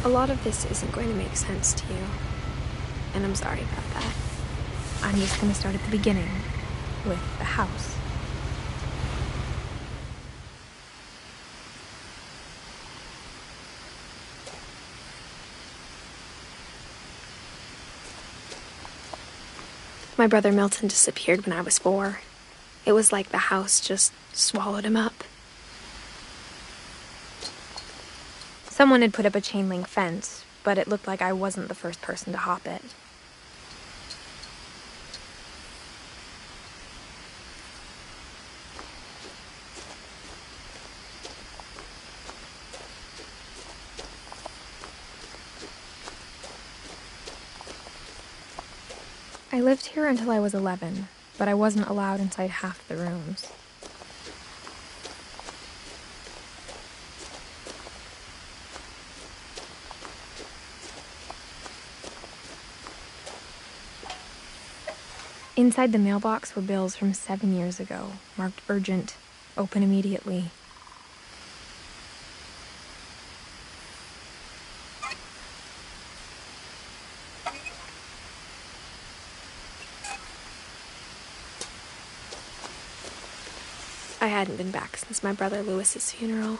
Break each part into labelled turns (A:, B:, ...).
A: A lot of this isn't going to make sense to you, and I'm sorry about that.
B: I'm just going to start at the beginning, with the house.
A: My brother Milton disappeared when I was 4. It was like the house just swallowed him up.
B: Someone had put up a chain link fence, but it looked like I wasn't the first person to hop it. I lived here until I was 11, but I wasn't allowed inside half the rooms. Inside the mailbox were bills from 7 years ago, marked urgent, open immediately.
A: I hadn't been back since my brother Lewis's funeral.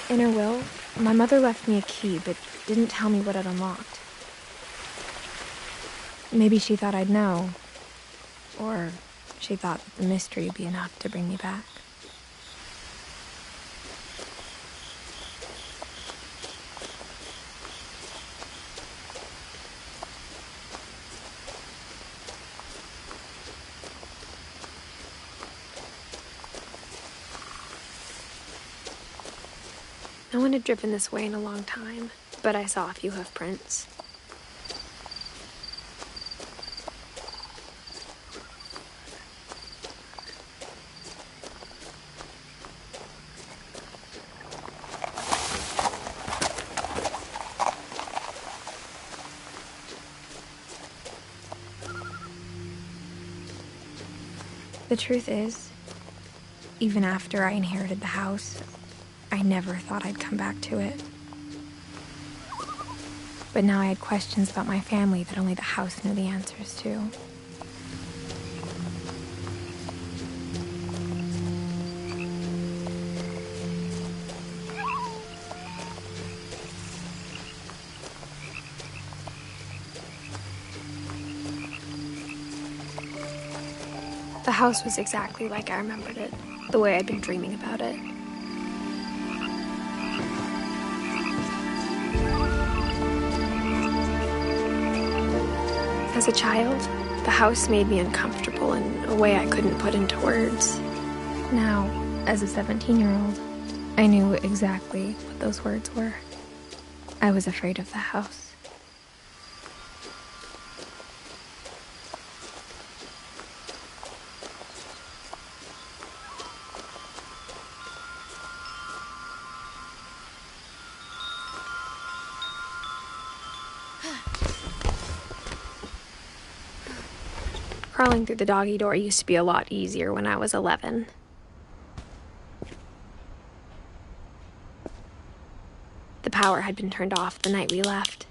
B: In her will, my mother left me a key, but didn't tell me what it unlocked. Maybe she thought I'd know. Or she thought that the mystery would be enough to bring me back.
A: No one had driven this way in a long time, but I saw a few hoof prints.
B: The truth is, even after I inherited the house, I never thought I'd come back to it. But now I had questions about my family that only the house knew the answers to.
A: The house was exactly like I remembered it, the way I'd been dreaming about it. As a child, the house made me uncomfortable in a way I couldn't put into words.
B: Now, as a 17-year-old, I knew exactly what those words were. I was afraid of the house.
A: Crawling through the doggy door used to be a lot easier when I was 11. The power had been turned off the night we left.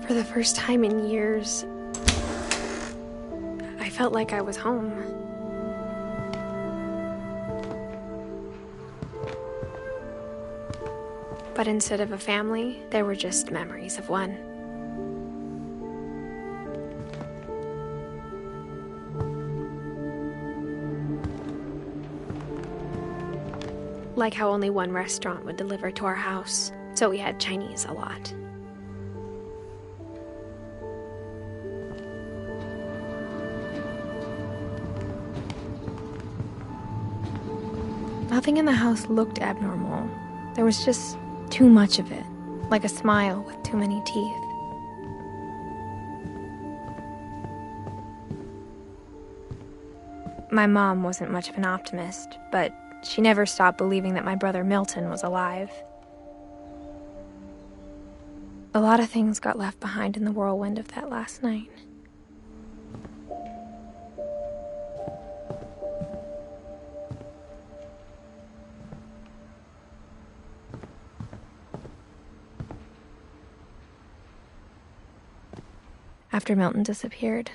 A: For the first time in years, I felt like I was home. But instead of a family, there were just memories of one. Like how only one restaurant would deliver to our house, so we had Chinese a lot.
B: Nothing in the house looked abnormal. There was just too much of it, like a smile with too many teeth. My mom wasn't much of an optimist, but she never stopped believing that my brother Milton was alive. A lot of things got left behind in the whirlwind of that last night. After Milton disappeared,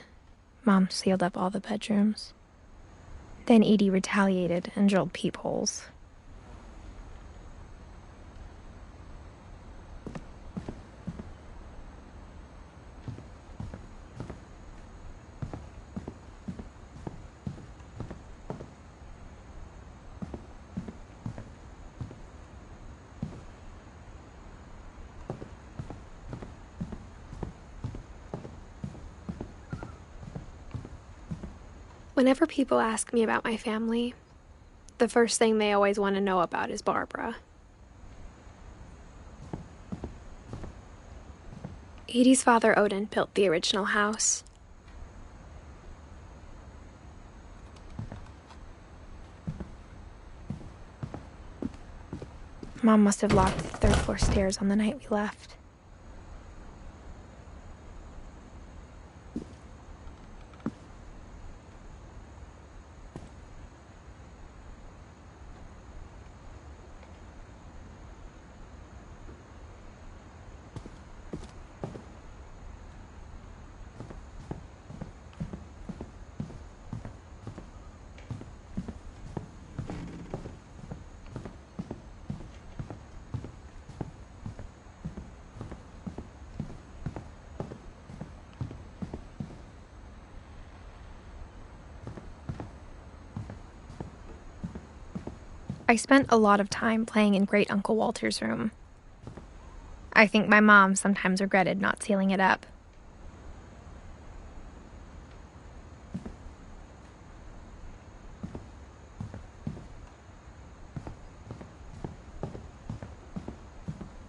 B: Mom sealed up all the bedrooms. Then Edie retaliated and drilled peepholes.
A: Whenever people ask me about my family, the first thing they always want to know about is Barbara. Edie's father, Odin, built the original house.
B: Mom must have locked the third-floor stairs on the night we left. I spent a lot of time playing in Great Uncle Walter's room. I think my mom sometimes regretted not sealing it up.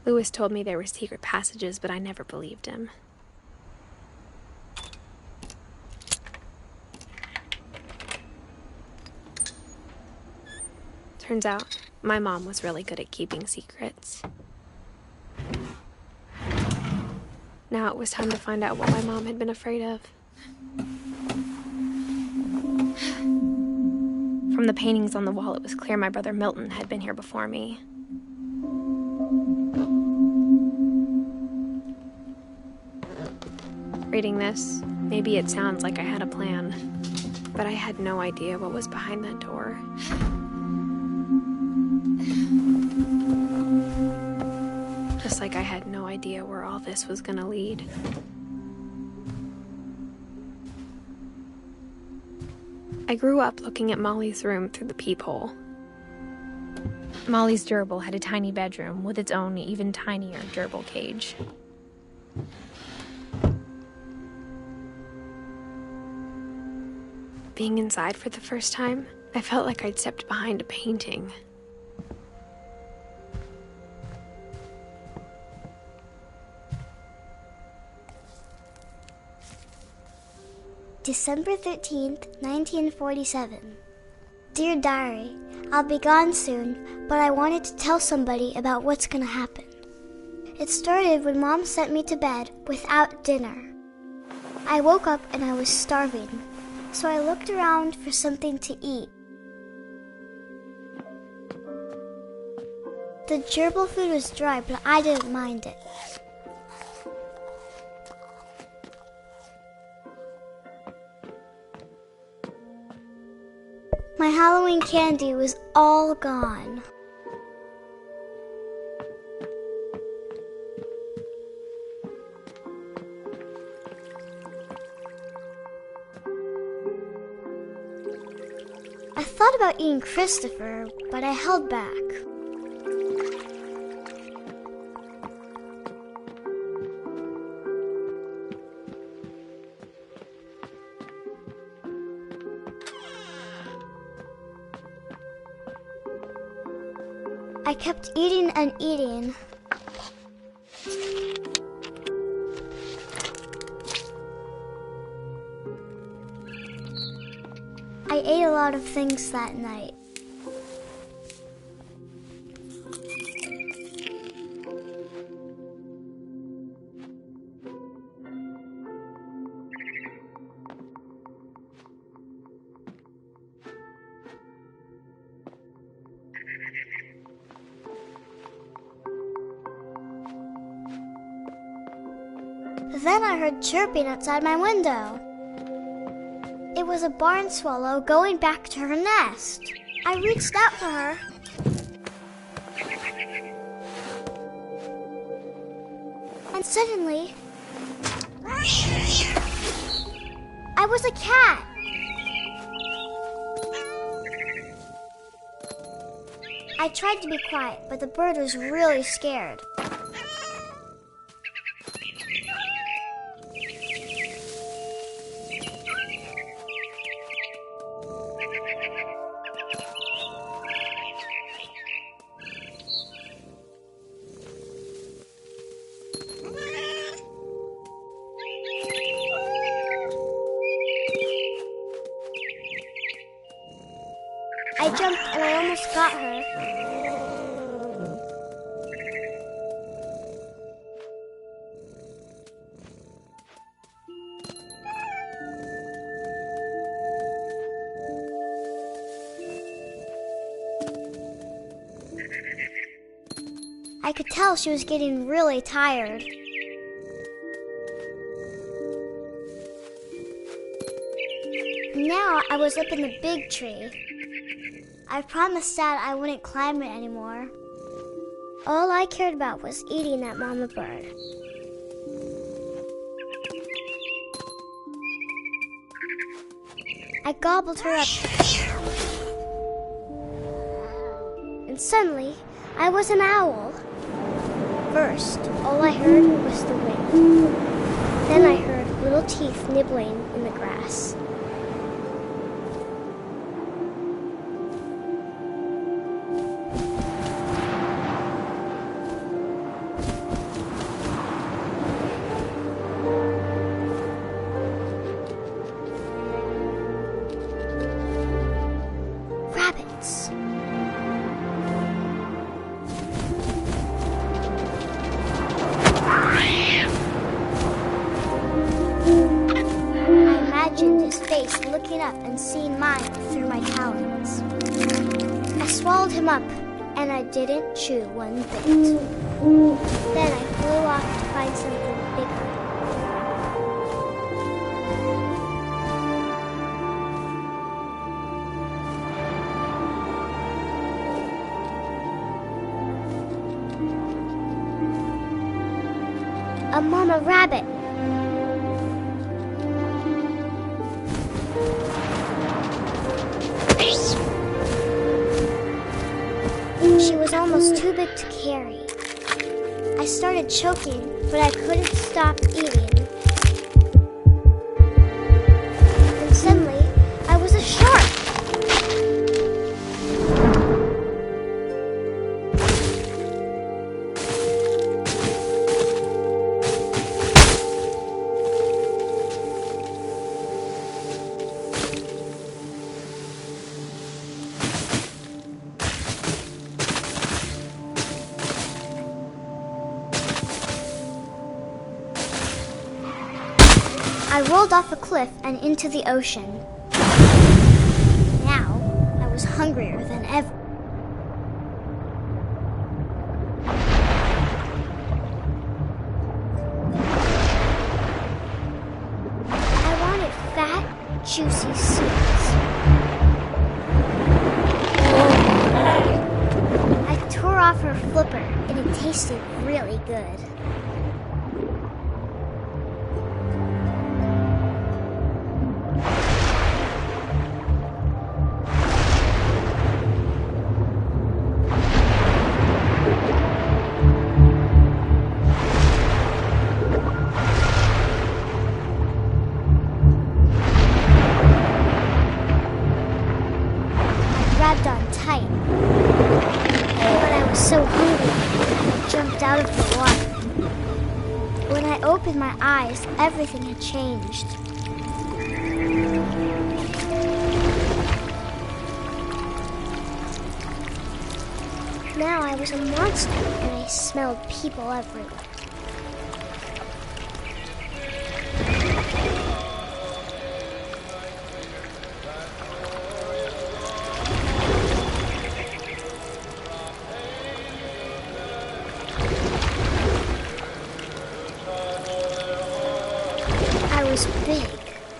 A: Lewis told me there were secret passages, but I never believed him. Turns out, my mom was really good at keeping secrets. Now it was time to find out what my mom had been afraid of.
B: From the paintings on the wall, it was clear my brother Milton had been here before me.
A: Reading this, maybe it sounds like I had a plan, but I had no idea what was behind that door. Just like I had no idea where all this was gonna lead. I grew up looking at Molly's room through the peephole.
B: Molly's gerbil had a tiny bedroom with its own even tinier gerbil cage.
A: Being inside for the first time, I felt like I'd stepped behind a painting.
C: December 13th, 1947. Dear Diary, I'll be gone soon, but I wanted to tell somebody about what's gonna happen. It started when Mom sent me to bed without dinner. I woke up and I was starving, so I looked around for something to eat. The gerbil food was dry, but I didn't mind it. My Halloween candy was all gone. I thought about eating Christopher, but I held back. I kept eating and eating. I ate a lot of things that night. Then I heard chirping outside my window. It was a barn swallow going back to her nest. I reached out for her. And suddenly, I was a cat. I tried to be quiet, but the bird was really scared. I jumped and I almost got her. I could tell she was getting really tired. Now I was up in the big tree. I promised Dad I wouldn't climb it anymore. All I cared about was eating that mama bird. I gobbled her up. And suddenly, I was an owl. First, all I heard was the wind. Then I heard little teeth nibbling in the grass. Rabbits. I imagined his face looking up and seeing mine through my talons. I swallowed him up, and I didn't chew one bit. Then I flew off to find something bigger. A mama rabbit. She was almost too big to carry. I started choking, but I couldn't stop eating. And suddenly, I was a shark. I rolled off a cliff and into the ocean. Now, I was hungrier than ever. I wanted fat, juicy seeds. I tore off her flipper, and it tasted really good. Grabbed on tight, but I was so jumped out of the water. When I opened my eyes, everything had changed. Now I was a monster, and I smelled people everywhere. I was big,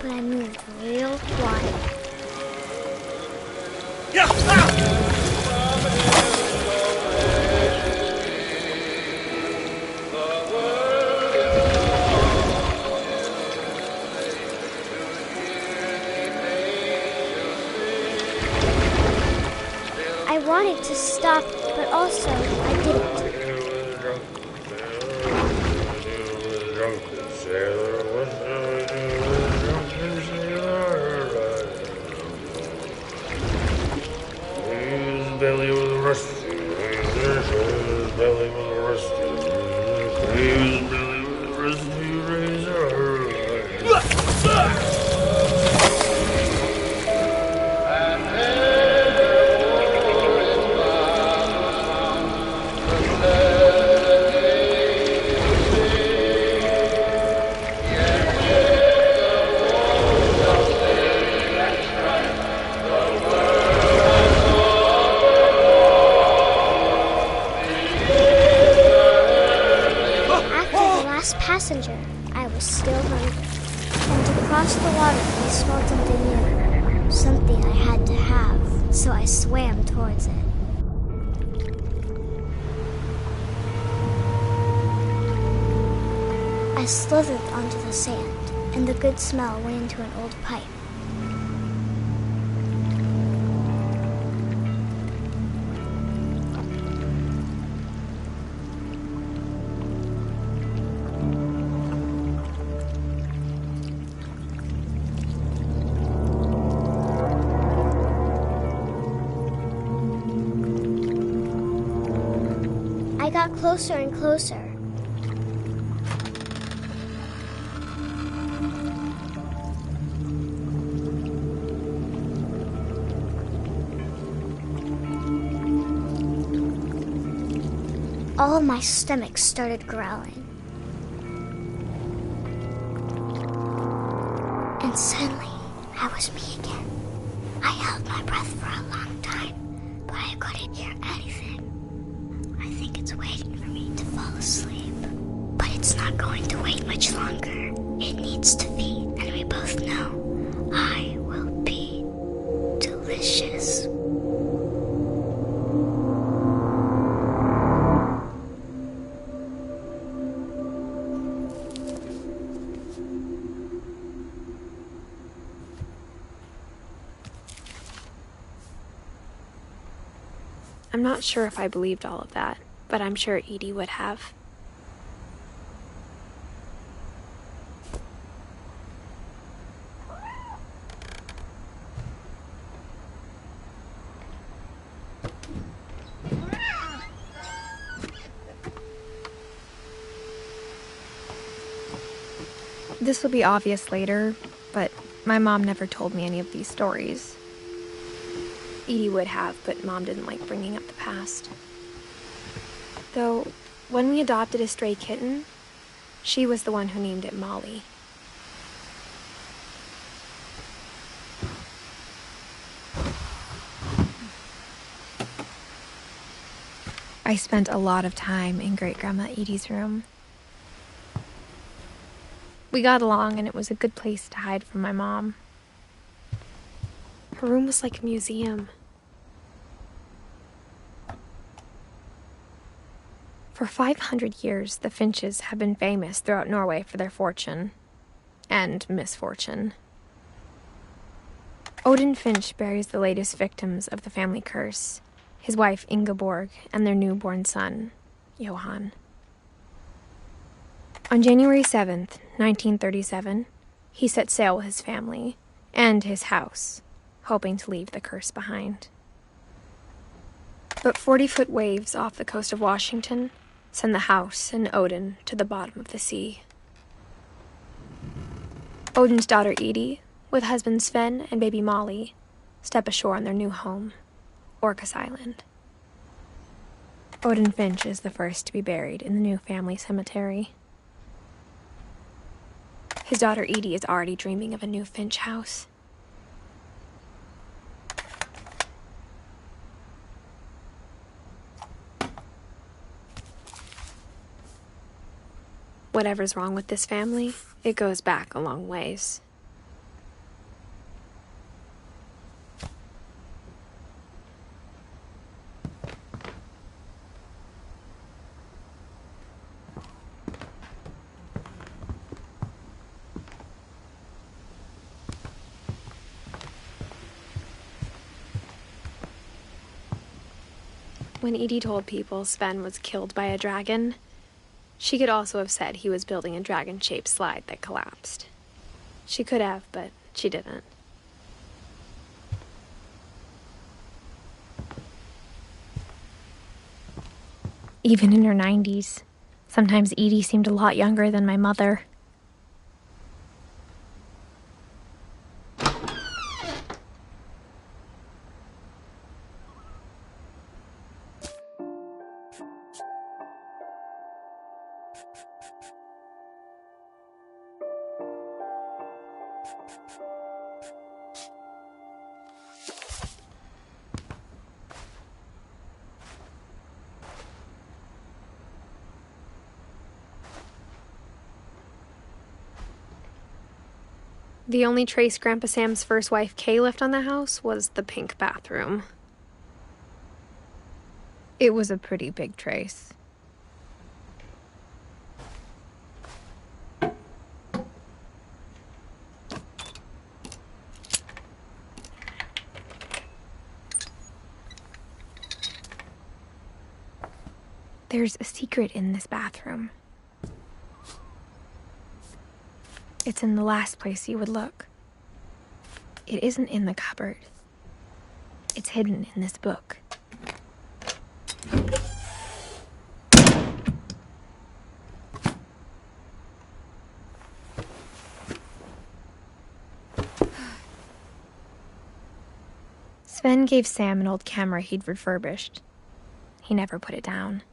C: but I moved real quiet. I wanted to stop, but also I didn't.
D: Belly was rusty razor, belly was rusty, belly was rusty razor.
C: Passenger, I was still hungry, and to cross the water I smelled something new, something I had to have, so I swam towards it. I slithered onto the sand, and the good smell went into an old pipe. I got closer and closer. All of my stomach started growling. And suddenly, I was me again. I held my breath for a long time, but I couldn't hear anything. I think it's waiting for me to fall asleep. But it's not going to wait much longer. It needs to feed, and we both know I will be delicious.
A: I'm not sure if I believed all of that, but I'm sure Edie would have.
B: This will be obvious later, but my mom never told me any of these stories.
A: Edie would have, but Mom didn't like bringing up the past. Though, when we adopted a stray kitten, she was the one who named it Molly.
B: I spent a lot of time in Great-Grandma Edie's room. We got along, and it was a good place to hide from my mom.
A: Her room was like a museum. For 500 years, the Finches have been famous throughout Norway for their fortune and misfortune. Odin Finch buries the latest victims of the family curse, his wife Ingeborg and their newborn son, Johan. On January 7th, 1937, he set sail with his family and his house, hoping to leave the curse behind. But 40-foot waves off the coast of Washington send the house and Odin to the bottom of the sea. Odin's daughter Edie, with husband Sven and baby Molly, step ashore on their new home, Orcas Island. Odin Finch is the first to be buried in the new family cemetery. His daughter Edie is already dreaming of a new Finch house. Whatever's wrong with this family, it goes back a long ways. When Edie told people Sven was killed by a dragon, she could also have said he was building a dragon-shaped slide that collapsed. She could have, but she didn't. Even in her 90s, sometimes Edie seemed a lot younger than my mother. The only trace Grandpa Sam's first wife, Kay, left on the house was the pink bathroom. It was a pretty big trace. There's a secret in this bathroom. It's in the last place you would look. It isn't in the cupboard. It's hidden in this book. Sven gave Sam an old camera he'd refurbished. He never put it down.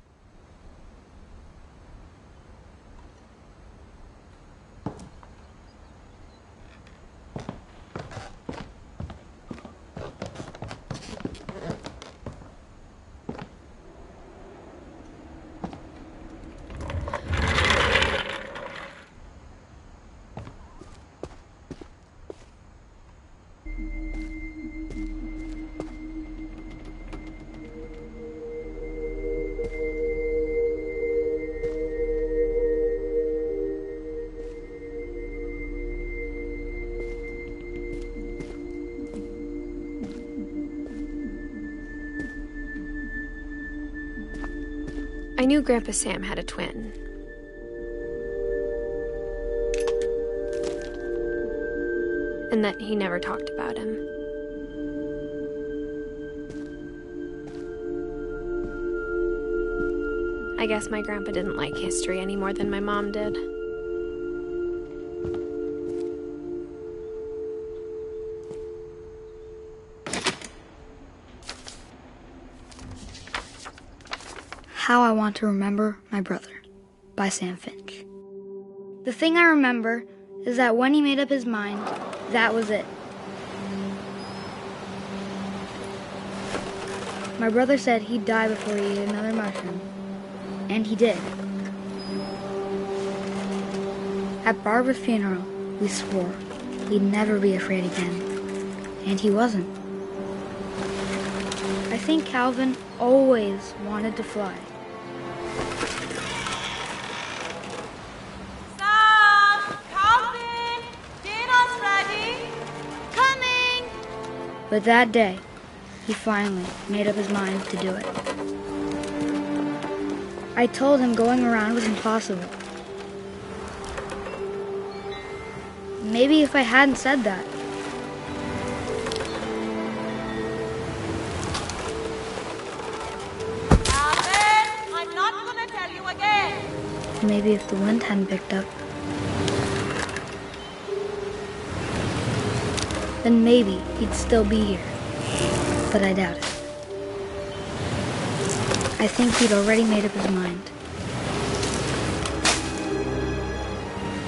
A: I knew Grandpa Sam had a twin. And that he never talked about him. I guess my grandpa didn't like history any more than my mom did.
E: How I Want to Remember My Brother by Sam Finch. The thing I remember is that when he made up his mind, that was it. My brother said he'd die before he ate another mushroom. And he did. At Barbara's funeral, we swore he'd never be afraid again. And he wasn't. I think Calvin always wanted to fly. But that day, he finally made up his mind to do it. I told him going around was impossible. Maybe if I hadn't said that.
F: Alvin, I'm not gonna tell you again.
E: Maybe if the wind hadn't picked up, then maybe he'd still be here. But I doubt it. I think he'd already made up his mind.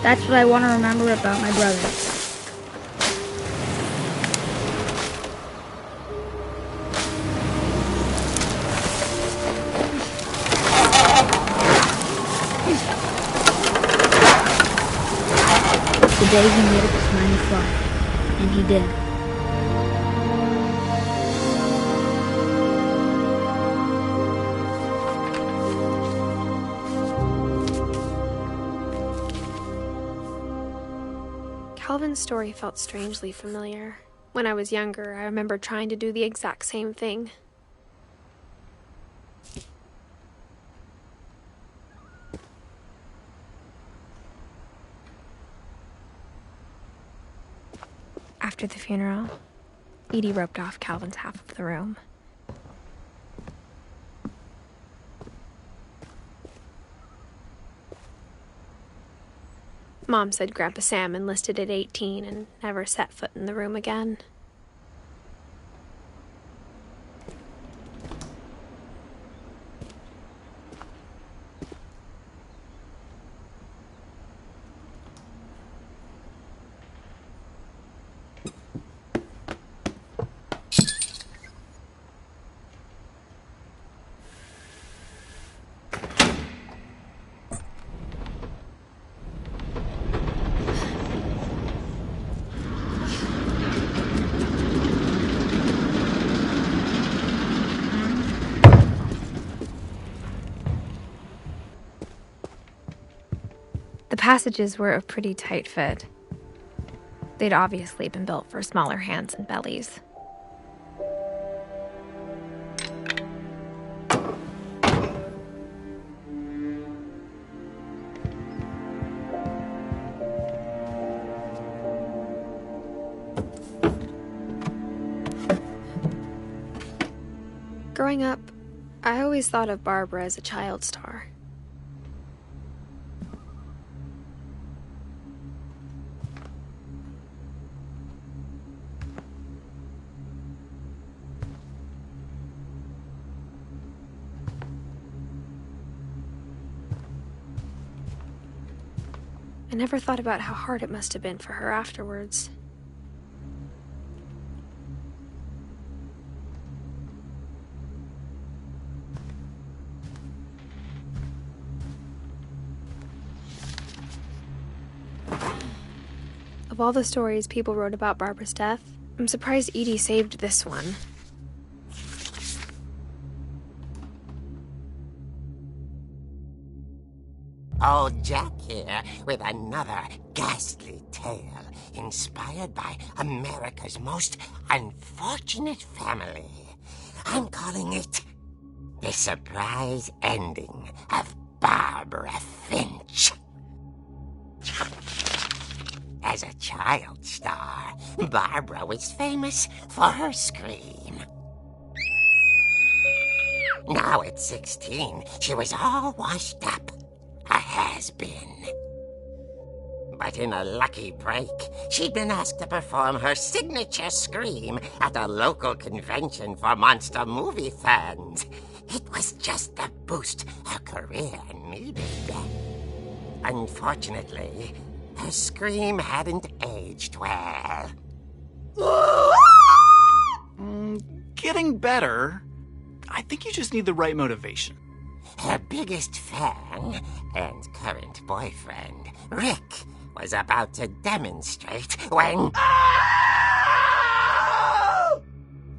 E: That's what I want to remember about my brother. The day he made up his mind to fly. And he did.
A: Calvin's story felt strangely familiar. When I was younger, I remember trying to do the exact same thing. After the funeral, Edie roped off Calvin's half of the room. Mom said Grandpa Sam enlisted at 18 and never set foot in the room again. The passages were a pretty tight fit. They'd obviously been built for smaller hands and bellies. Growing up, I always thought of Barbara as a child star. I never thought about how hard it must have been for her afterwards. Of all the stories people wrote about Barbara's death, I'm surprised Edie saved this one.
G: Old Jack here with another ghastly tale inspired by America's most unfortunate family. I'm calling it The Surprise Ending of Barbara Finch. As a child star, Barbara was famous for her scream. Now at 16, she was all washed up. A has-been. But in a lucky break, she'd been asked to perform her signature scream at a local convention for monster movie fans. It was just the boost her career needed. Unfortunately, her scream hadn't aged well.
H: Getting better. I think you just need the right motivation.
G: Her biggest fan and current boyfriend, Rick, was about to demonstrate when...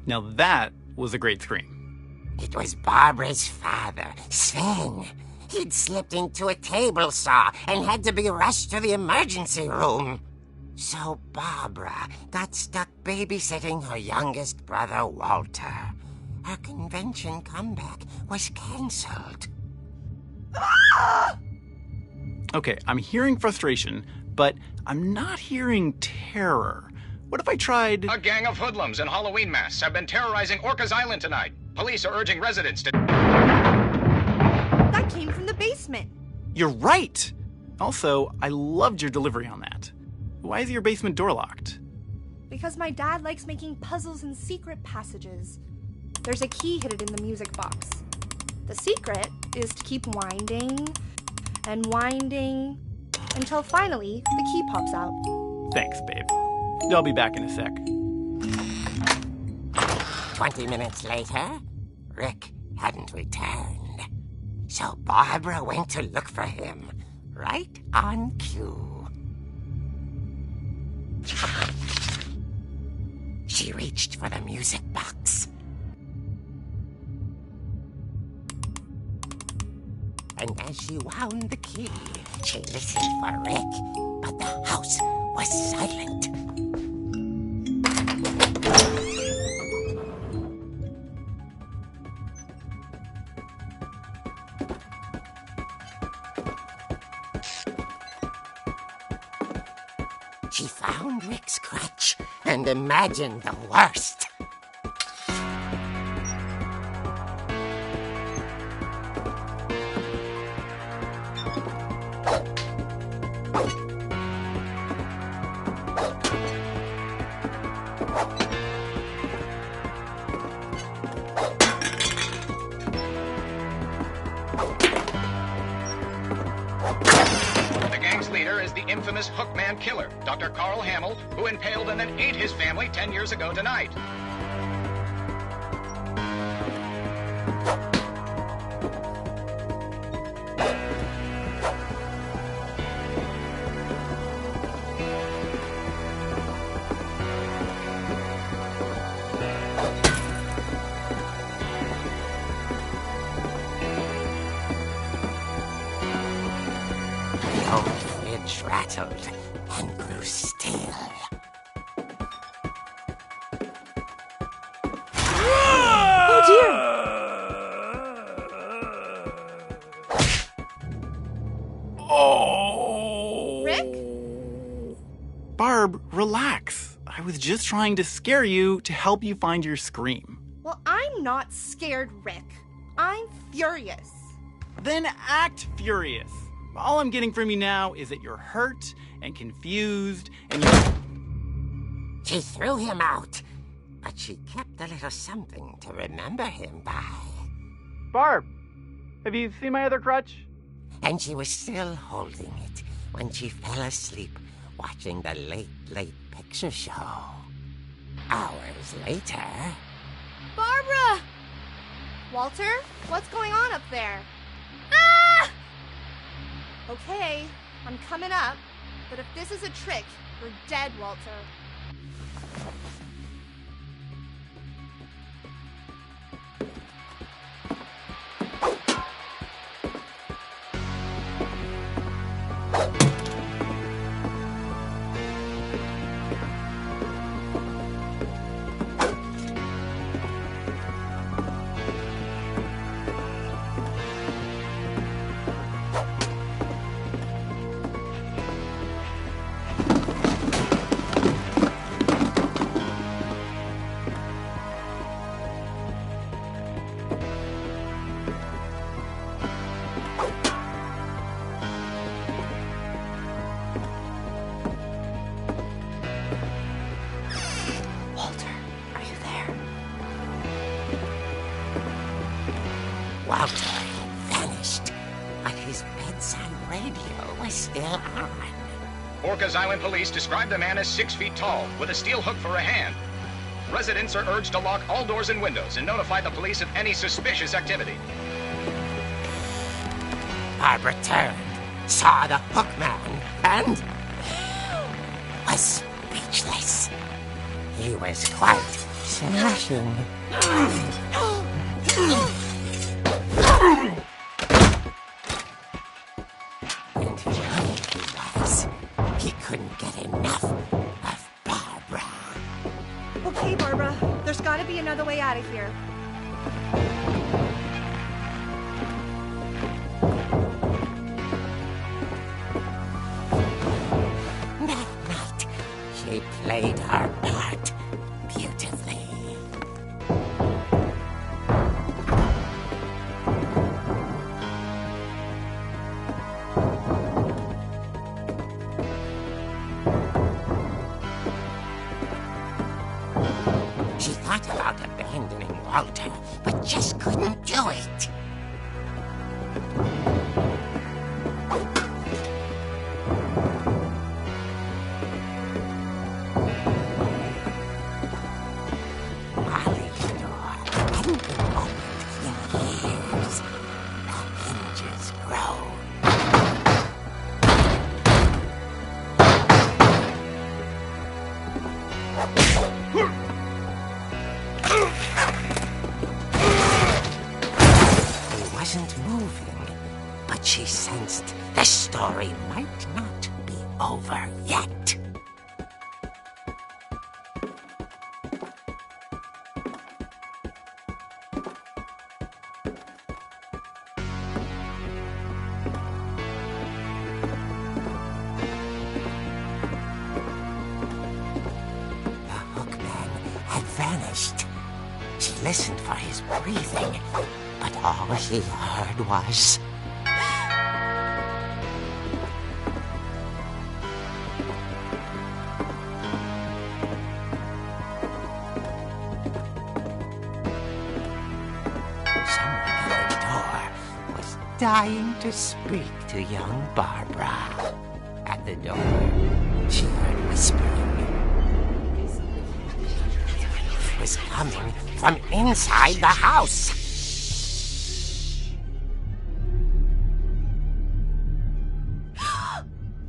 H: Now that was a great scream.
G: It was Barbara's father, Sven. He'd slipped into a table saw and had to be rushed to the emergency room. So Barbara got stuck babysitting her youngest brother, Walter. Her convention comeback was cancelled.
H: Okay, I'm hearing frustration, but I'm not hearing terror. What if I tried...
I: A gang of hoodlums in Halloween masks have been terrorizing Orcas Island tonight. Police are urging residents to...
F: That came from the
H: You're right! Also, I loved your delivery on that. Why is your basement door locked?
F: Because my dad likes making puzzles and secret passages. There's a key hidden in the music box. The secret is to keep winding and winding until finally the key pops out.
H: Thanks, babe. I'll be back in a sec.
G: 20 minutes later, Rick hadn't returned. So Barbara went to look for him, right on cue. She reached for the music box. And as she wound the key, she listened for Rick, but the house was silent. She found Rick's crutch and imagined the worst.
I: Infamous Hookman killer, Dr. Carl Hamill, who impaled and then ate his family 10 years ago tonight.
G: Rattled and grew still.
F: Oh dear!
H: Oh!
F: Rick?
H: Barb, relax. I was just trying to scare you to help you find your scream.
F: Well, I'm not scared, Rick. I'm furious.
H: Then act furious. All I'm getting from you now is that you're hurt and confused and you're...
G: She threw him out, but she kept a little something to remember him by.
H: Barb, have you seen my other crutch?
G: And she was still holding it when she fell asleep watching the late picture show. Hours later...
F: Barbara! Walter, what's going on up there? Ah! Okay, I'm coming up, but if this is a trick, you're dead, Walter.
G: Walter had vanished, but his bedside radio was still on.
I: Orcas Island police describe the man as 6 feet tall, with a steel hook for a hand. Residents are urged to lock all doors and windows and notify the police of any suspicious activity.
G: Barbara turned, saw the hook man, and was speechless. He was quite smashing. And whoever he was, he couldn't get enough of Barbara.
F: Okay, Barbara, there's gotta be another way out of here.
G: That night, she played her part beautifully. Walter, but just couldn't do it. Molly's door hadn't been opened in years. The hinges groaned. He wasn't moving, but she sensed the story might not be over yet. Vanished. She listened for his breathing, but all she heard was... Someone at the door was dying to speak to young Barbara. At the door, she heard whispering. Was coming from inside the house.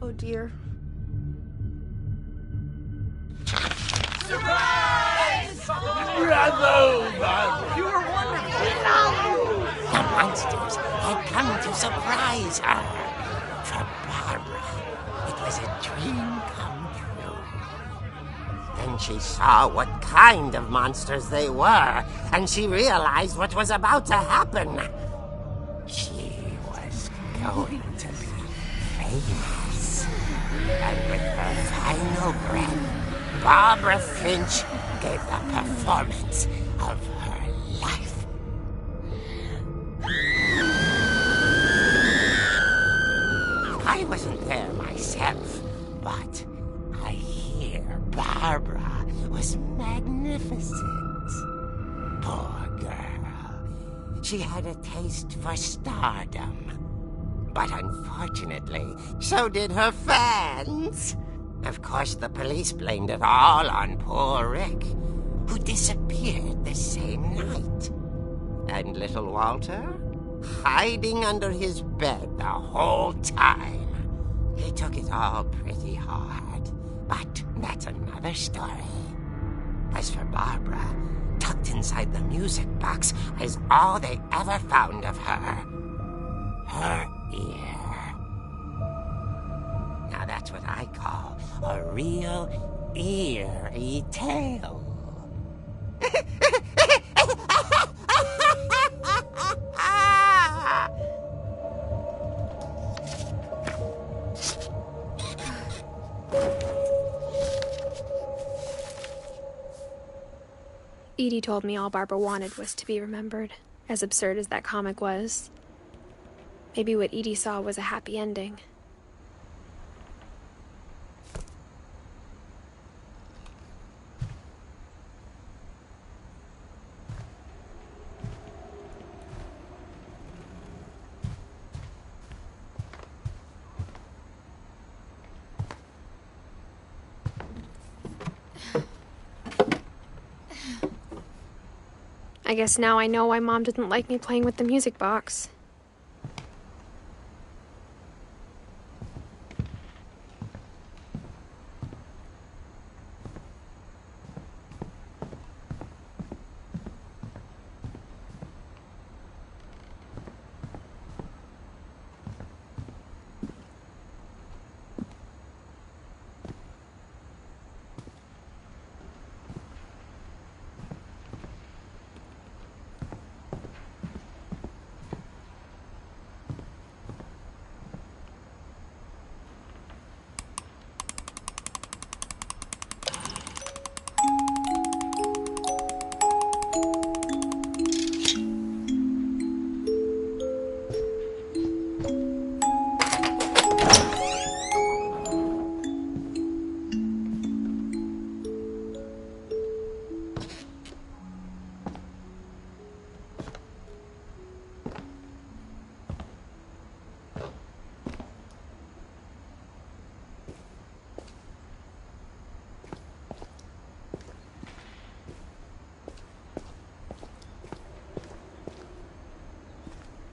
F: Oh dear.
D: Surprise! Bravo, Barbara!
F: You were wonderful.
G: The monsters had come to surprise her. For Barbara, it was a dream come true. Then she saw what kind of monsters they were, and she realized what was about to happen. She was going to be famous. And with her final breath, Barbara Finch gave the performance of her life. I wasn't there myself, but I hear Barbara was magnificent. Poor girl. She had a taste for stardom. But unfortunately, so did her fans. Of course, the police blamed it all on poor Rick, who disappeared the same night. And little Walter, hiding under his bed the whole time. He took it all pretty hard, but that's another story. As for Barbara, tucked inside the music box is all they ever found of her. Her ear. Now that's what I call a real eerie tale.
A: Edie told me all Barbara wanted was to be remembered, as absurd as that comic was. Maybe what Edie saw was a happy ending. I guess now I know why Mom didn't like me playing with the music box.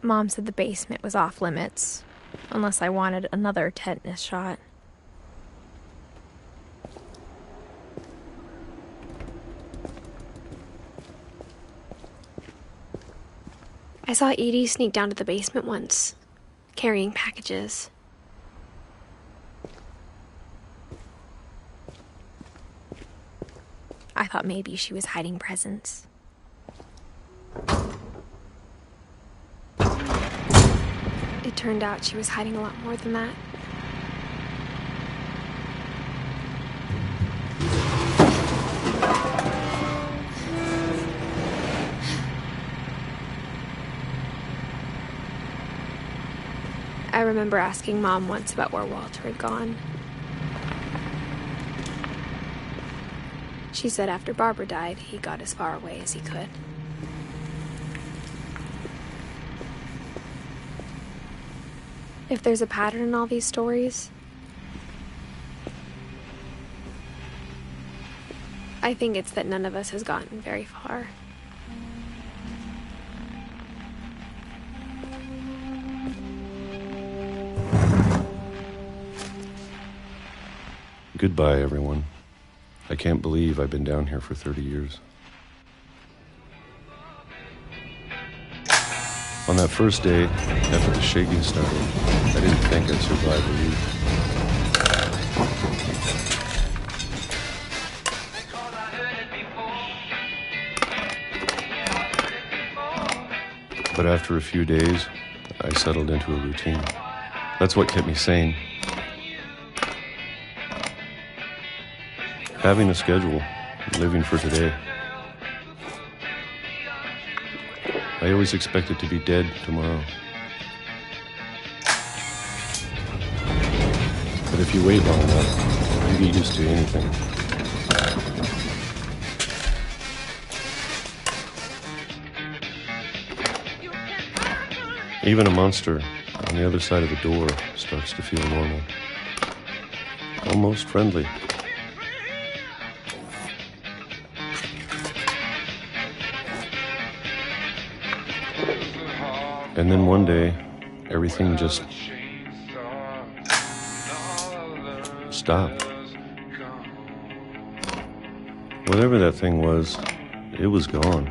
A: Mom said the basement was off limits, unless I wanted another tetanus shot. I saw Edie sneak down to the basement once, carrying packages. I thought maybe she was hiding presents. It turned out she was hiding a lot more than that. I remember asking Mom once about where Walter had gone. She said after Barbara died, he got as far away as he could. If there's a pattern in all these stories, I think it's that none of us has gotten very far.
J: Goodbye, everyone. I can't believe I've been down here for 30 years. On that first day, after the shaking started, I didn't think I'd survive a week. But after a few days, I settled into a routine. That's what kept me sane. Having a schedule, living for today. I always expected to be dead tomorrow. But if you wait long enough, you get used to anything. Even a monster on the other side of the door starts to feel normal. Almost friendly. And then one day, everything just stopped. Whatever that thing was, it was gone.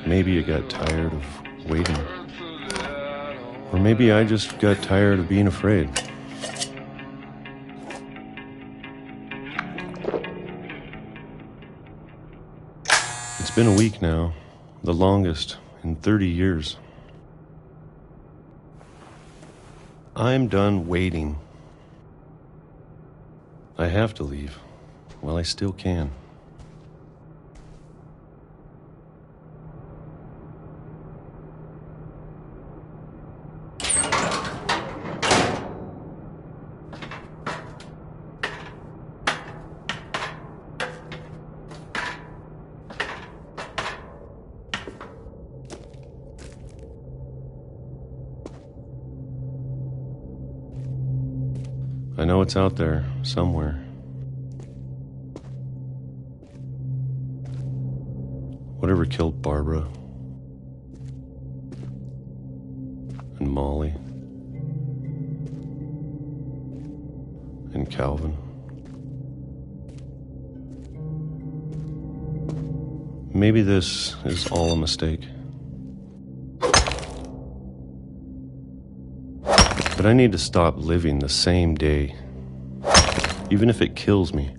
J: Maybe it got tired of waiting. Or maybe I just got tired of being afraid. It's been a week now, the longest in 30 years. I'm done waiting. I have to leave while I still can. I know it's out there, somewhere. Whatever killed Barbara and Molly and Calvin. Maybe this is all a mistake. But I need to stop living the same day, even if it kills me.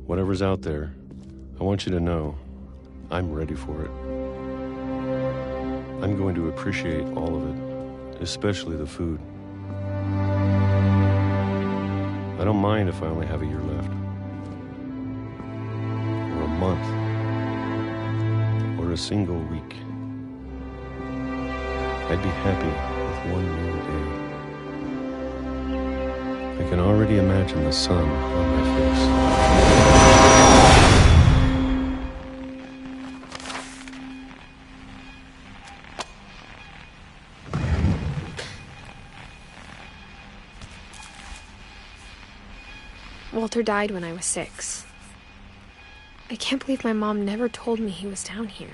J: Whatever's out there, I want you to know I'm ready for it. I'm going to appreciate all of it, especially the food. I don't mind if I only have a year left, or a month, or a single week. I'd be happy with one new day. I can already imagine the sun on my face.
A: Walter died when I was 6. I can't believe my mom never told me he was down here.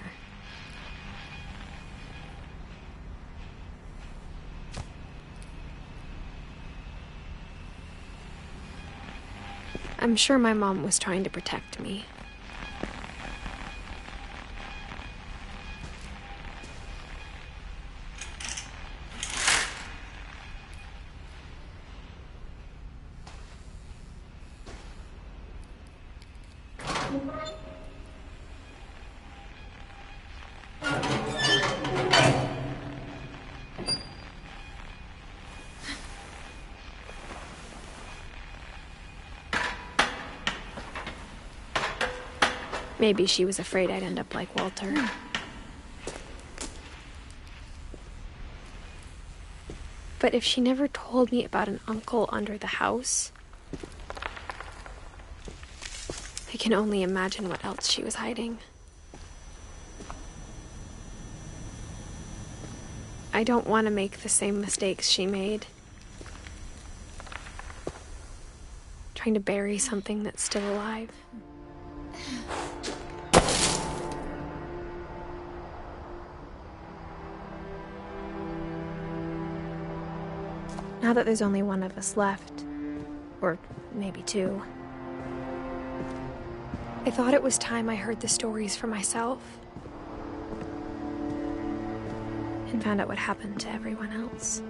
A: I'm sure my mom was trying to protect me. Maybe she was afraid I'd end up like Walter. But if she never told me about an uncle under the house, I can only imagine what else she was hiding. I don't want to make the same mistakes she made. Trying to bury something that's still alive. Now that there's only one of us left, or maybe two, I thought it was time I heard the stories for myself and found out what happened to everyone else.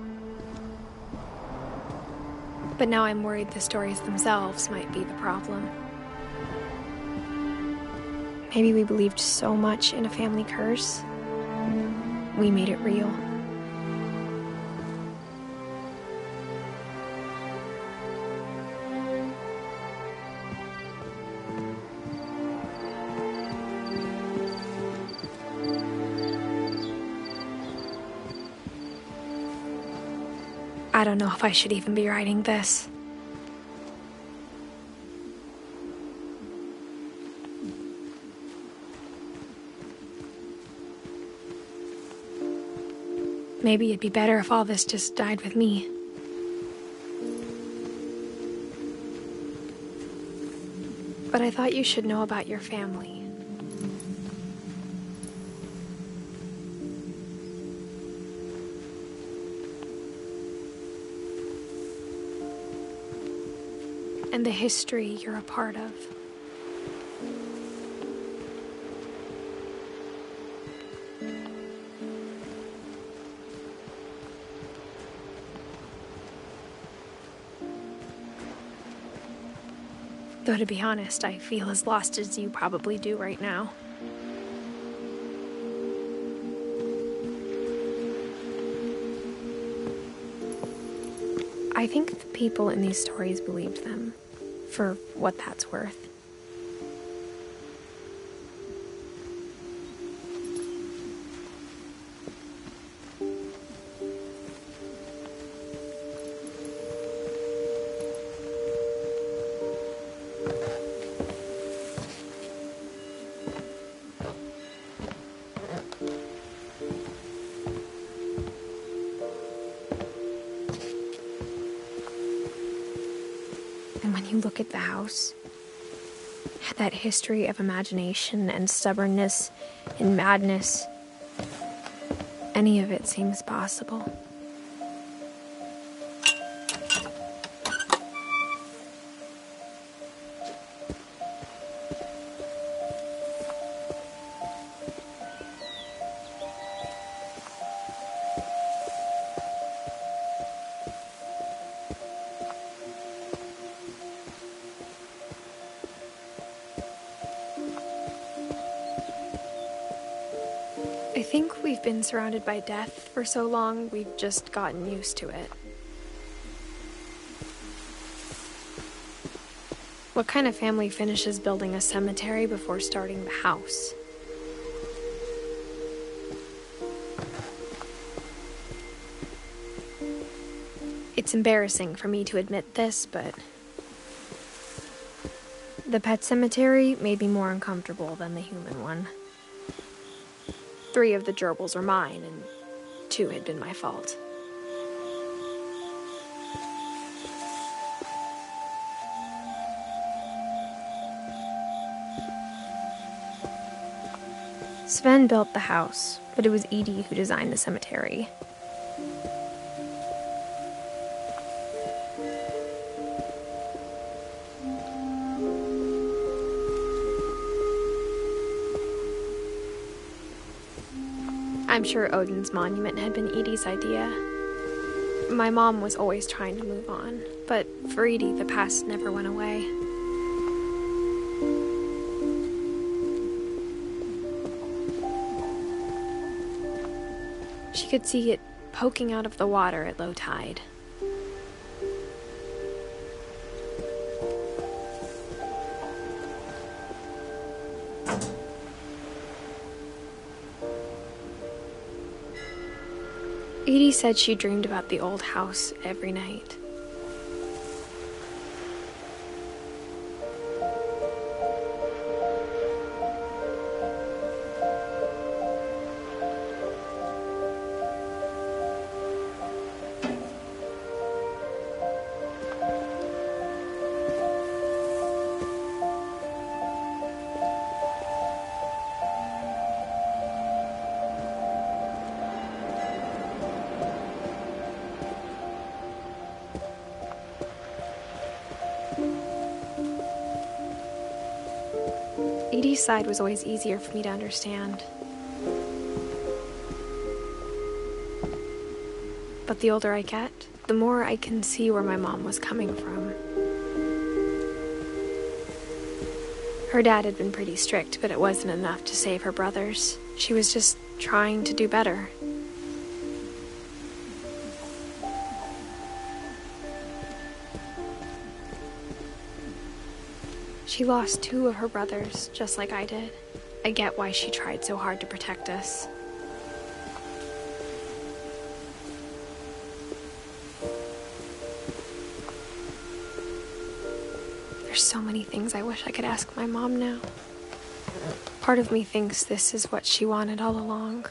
A: But now I'm worried the stories themselves might be the problem. Maybe we believed so much in a family curse, we made it real. I don't know if I should even be writing this. Maybe it'd be better if all this just died with me. But I thought you should know about your family. And the history you're a part of. Though to be honest, I feel as lost as you probably do right now. I think the people in these stories believed them, for what that's worth. And when you look at the house, that history of imagination and stubbornness and madness, any of it seems possible. I think we've been surrounded by death for so long, we've just gotten used to it. What kind of family finishes building a cemetery before starting the house? It's embarrassing for me to admit this, but the pet cemetery made me more uncomfortable than the human one. 3 of the gerbils are mine, and 2 had been my fault. Sven built the house, but it was Edie who designed the cemetery. I'm sure Odin's monument had been Edie's idea. My mom was always trying to move on, but for Edie, the past never went away. She could see it poking out of the water at low tide. Edie said she dreamed about the old house every night. Edie's side was always easier for me to understand. But the older I get, the more I can see where my mom was coming from. Her dad had been pretty strict, but it wasn't enough to save her brothers. She was just trying to do better. She lost 2 of her brothers, just like I did. I get why she tried so hard to protect us. There's so many things I wish I could ask my mom now. Part of me thinks this is what she wanted all along.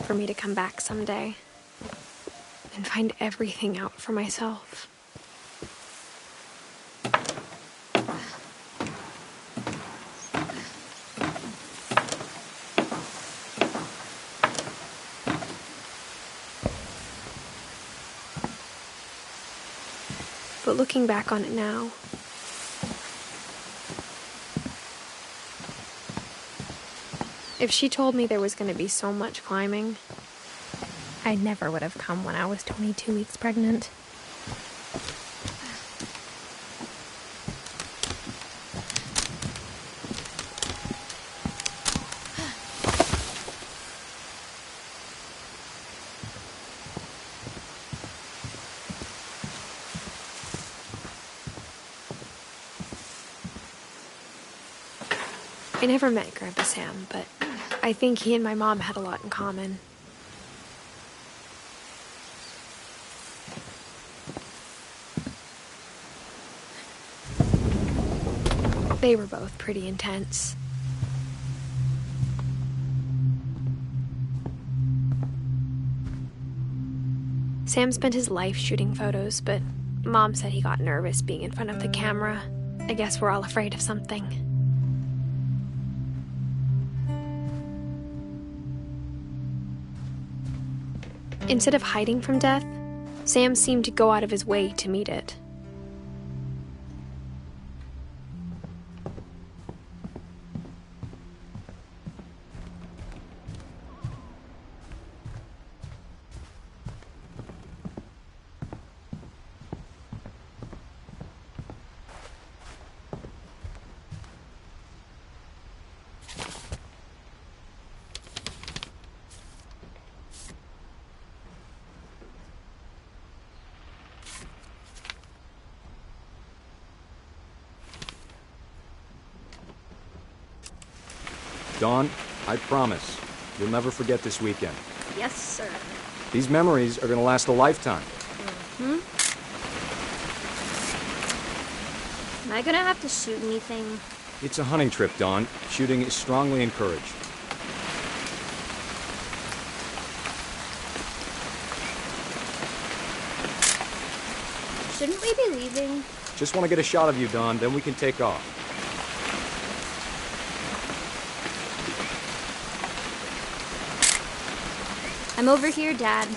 A: For me to come back someday and find everything out for myself. But looking back on it now, if she told me there was going to be so much climbing, I never would have come when I was 22 weeks pregnant. I never met Grandpa Sam, but I think he and my mom had a lot in common. They were both pretty intense. Sam spent his life shooting photos, but Mom said he got nervous being in front of the camera. I guess we're all afraid of something. Instead of hiding from death, Sam seemed to go out of his way to meet it.
K: Dawn, I promise, you'll never forget this weekend.
L: Yes, sir.
K: These memories are gonna last a lifetime.
L: Mm-hmm. Am I gonna have to shoot anything?
K: It's a hunting trip, Dawn. Shooting is strongly encouraged.
L: Shouldn't we be leaving?
K: Just want to get a shot of you, Dawn, then we can take off.
L: I'm over here, Dad.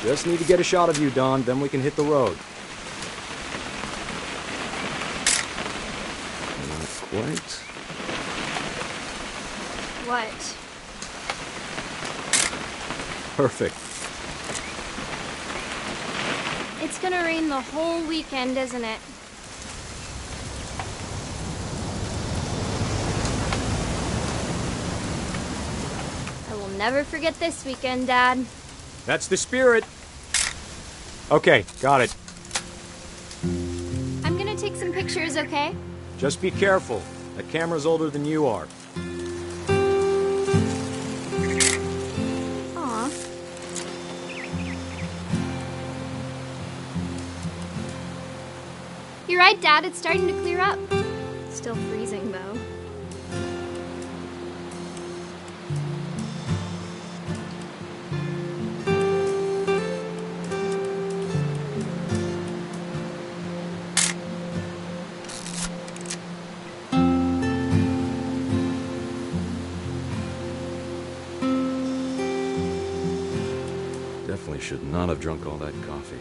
K: Just need to get a shot of you, Dawn, then we can hit the road. Not quite.
L: What?
K: Perfect.
L: It's gonna rain the whole weekend, isn't it? I will never forget this weekend, Dad.
K: That's the spirit. Okay, got it.
L: I'm gonna take some pictures, okay?
K: Just be careful. That camera's older than you are.
L: Aw. You're right, Dad. It's starting to clear up. Still freezing, though.
K: Definitely should not have drunk all that coffee.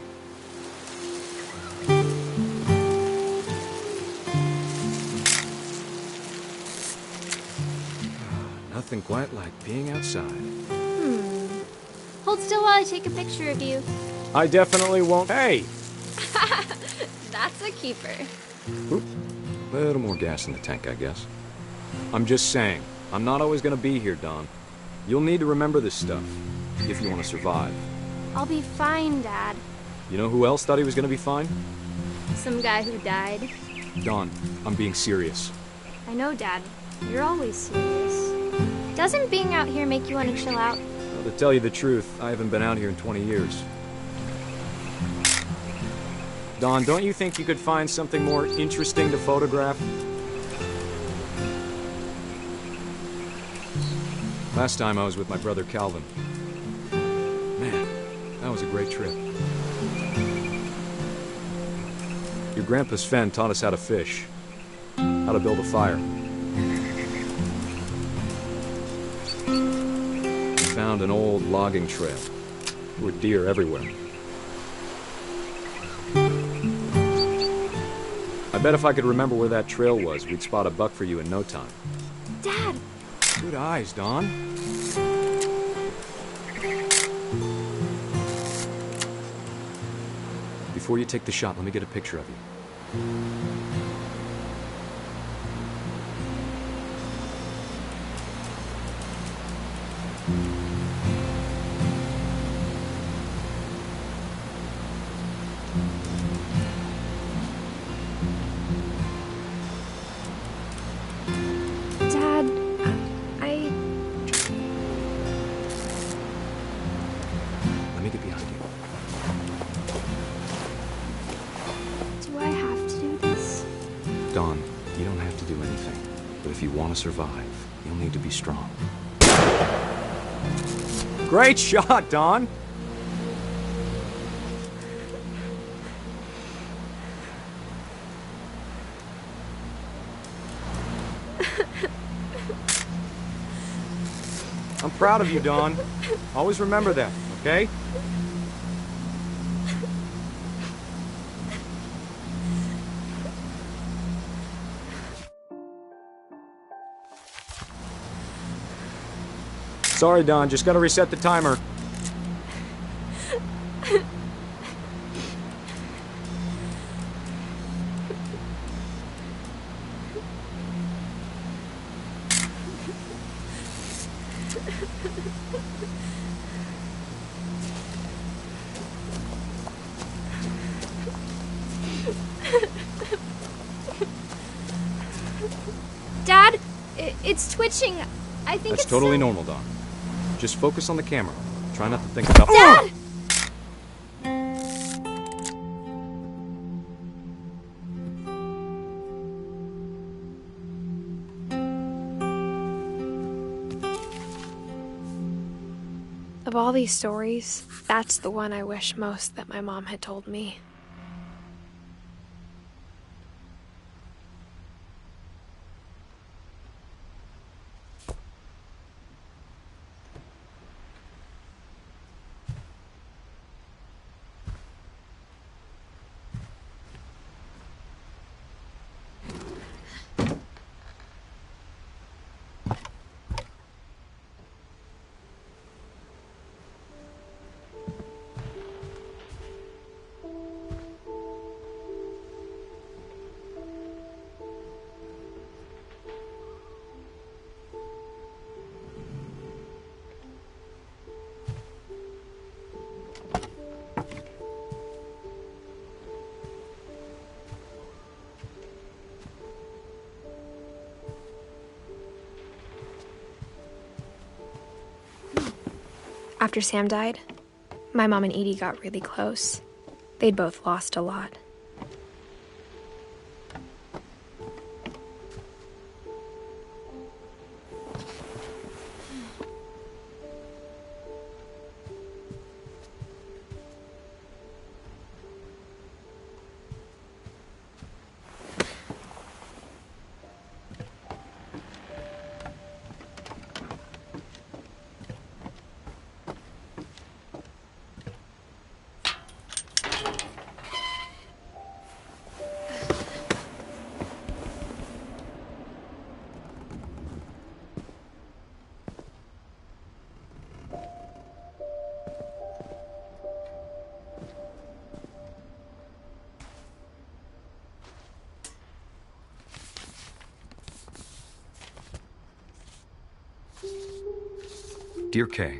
K: Nothing quite like being outside.
L: Hold still while I take a picture of you.
K: I definitely won't. Hey!
L: That's a keeper.
K: Oop. A little more gas in the tank, I guess. I'm just saying, I'm not always gonna be here, Dawn. You'll need to remember this stuff, if you want to survive.
L: I'll be fine, Dad.
K: You know who else thought he was gonna be fine?
L: Some guy who died.
K: Dawn, I'm being serious.
L: I know, Dad. You're always serious. Doesn't being out here make you want to chill out?
K: Well, to tell you the truth, I haven't been out here in 20 years. Dawn, don't you think you could find something more interesting to photograph? Last time I was with my brother Calvin. Man, that was a great trip. Your grandpa Sven taught us how to fish, how to build a fire. We found an old logging trail. There were deer everywhere. I bet if I could remember where that trail was, we'd spot a buck for you in no time.
L: Dad!
K: Good eyes, Dawn. Before you take the shot, let me get a picture of you. Let me get behind you.
L: Do I have to do this?
K: Dawn, you don't have to do anything. But if you want to survive, you'll need to be strong. Great shot, Dawn! I'm proud of you, Dawn. Always remember that, okay? Sorry, Dawn, just gotta reset the timer.
L: Dad, it's twitching. I think
K: That's
L: it's
K: totally normal, Dawn. Just focus on the camera. Try not to think about—
L: Dad!
A: Of all these stories, that's the one I wish most that my mom had told me. After Sam died, my mom and Edie got really close. They'd both lost a lot.
K: Dear Kay,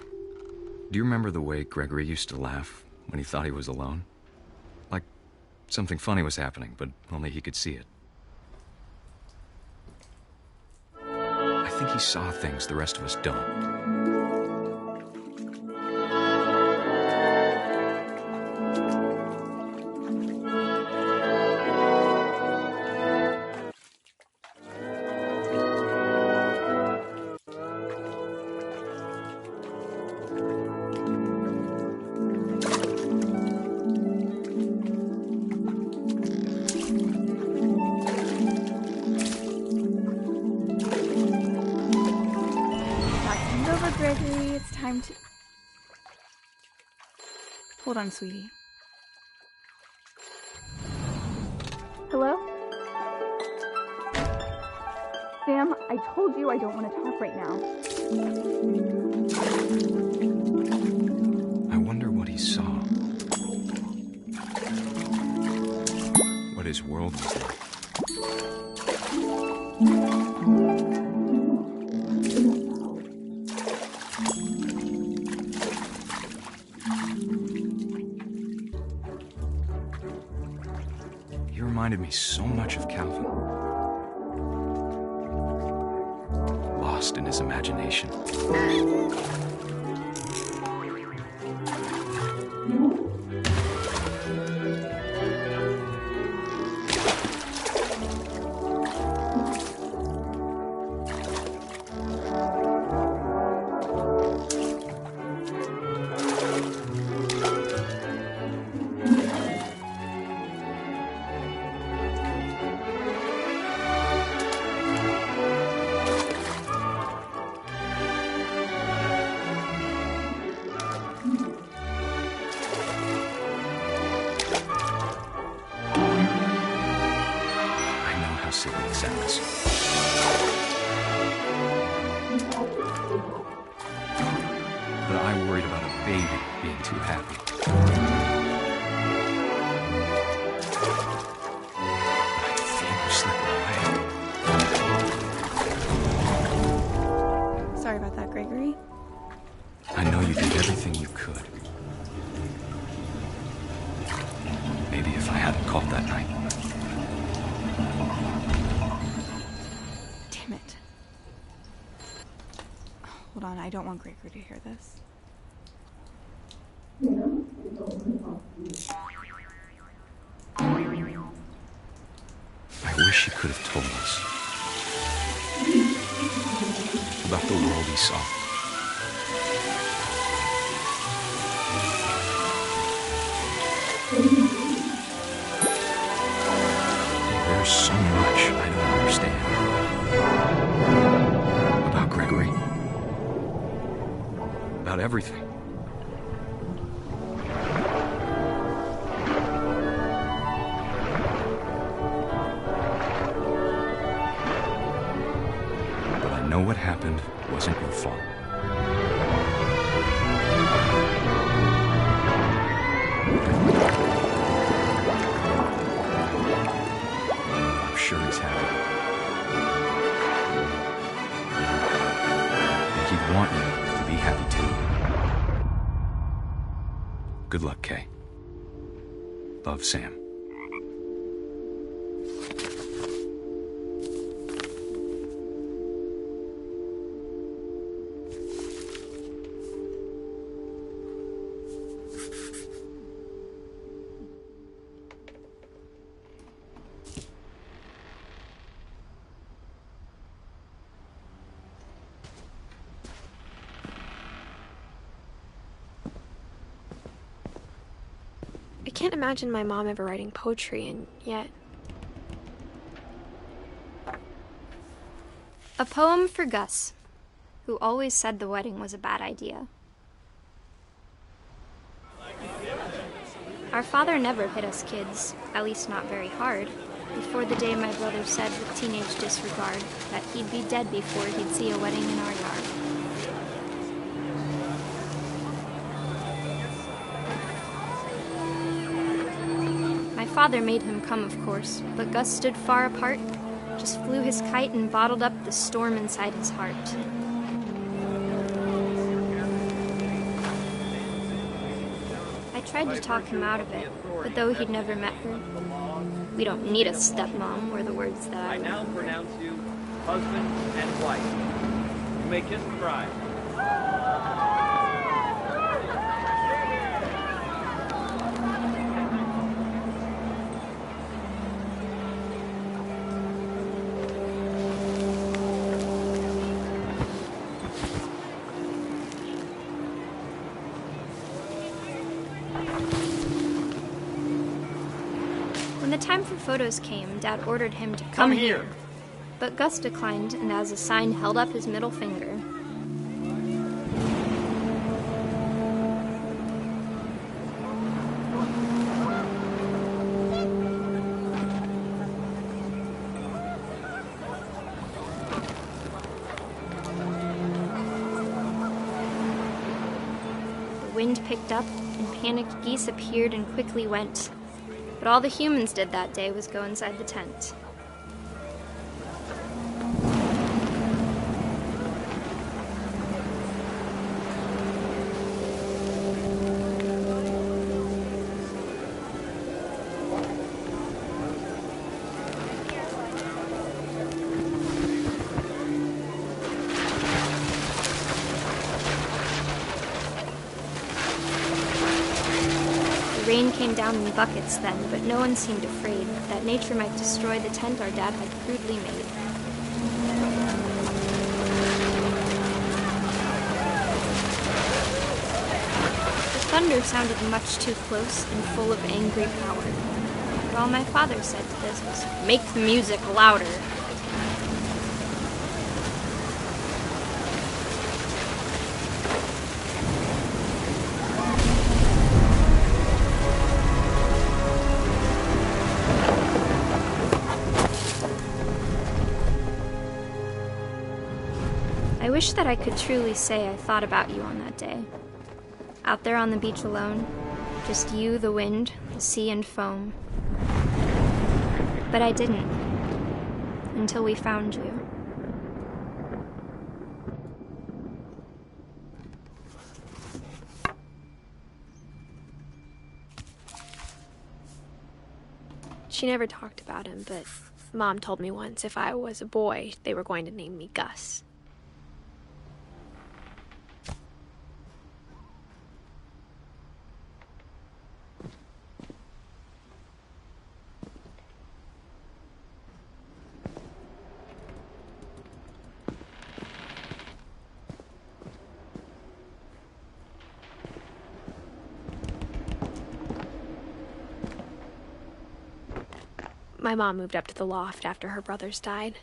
K: do you remember the way Gregory used to laugh when he thought he was alone? Like something funny was happening, but only he could see it. I think he saw things the rest of us don't.
M: Gregory, it's time to... Hold on, sweetie. Hello? Sam, I told you I don't want to talk right now.
K: I wonder what he saw. What his world was like. He reminded me so much of Calvin. Lost in his imagination. Silly it sounds. But I worried about a baby being too happy. I could feel her slipping away.
M: Sorry about that, Gregory.
K: I know you did everything you could. Maybe if I hadn't called that night.
M: Damn it. Hold on, I don't want Gregory to hear this.
K: I wish he could have told us about the world he saw. There's so much I don't understand about Gregory, about everything. But I know what happened wasn't your fault. I'm sure he's happy. And he'd want you to be happy too. Good luck, Kay. Love, Sam.
A: can't imagine my mom ever writing poetry, and yet...
L: A poem for Gus, who always said the wedding was a bad idea. Our father never hit us kids, at least not very hard, before the day my brother said with teenage disregard that he'd be dead before he'd see a wedding in our yard. My father made him come, of course, but Gus stood far apart, just flew his kite and bottled up the storm inside his heart. I tried to talk him out of it, but though he'd never met her, "We don't need a stepmom," were the words that I
N: now pronounce you husband and wife. You may kiss the bride.
L: When the time for photos came, Dad ordered him to come here. But Gus declined, and as a sign held up his middle finger. The wind picked up, and panicked geese appeared and quickly went. But all the humans did that day was go inside the tent. The rain came down in buckets then, but no one seemed afraid that nature might destroy the tent our dad had crudely made. The thunder sounded much too close and full of angry power. But all my father said to this was, "Make the music louder." I wish that I could truly say I thought about you on that day. Out there on the beach alone, just you, the wind, the sea, and foam. But I didn't, until we found you.
A: She never talked about him, but Mom told me once if I was a boy, they were going to name me Gus. My mom moved up to the loft after her brothers died.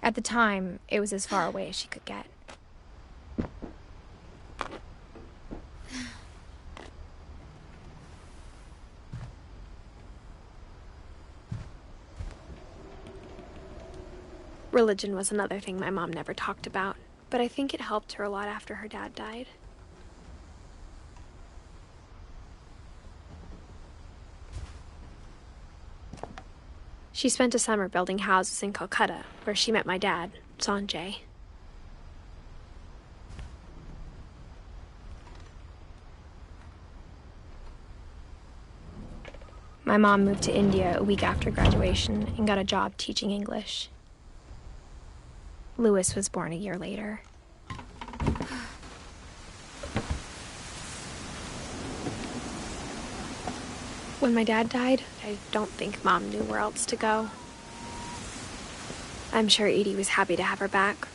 B: At the time, it was as far away as she could get.
A: Religion was another thing my mom never talked about, but I think it helped her a lot after her dad died. She spent a summer building houses in Calcutta, where she met my dad, Sanjay. My mom moved to India a week after graduation and got a job teaching English. Louis was born a year later. When my dad died, I don't think Mom knew where else to go. I'm sure Edie was happy to have her back.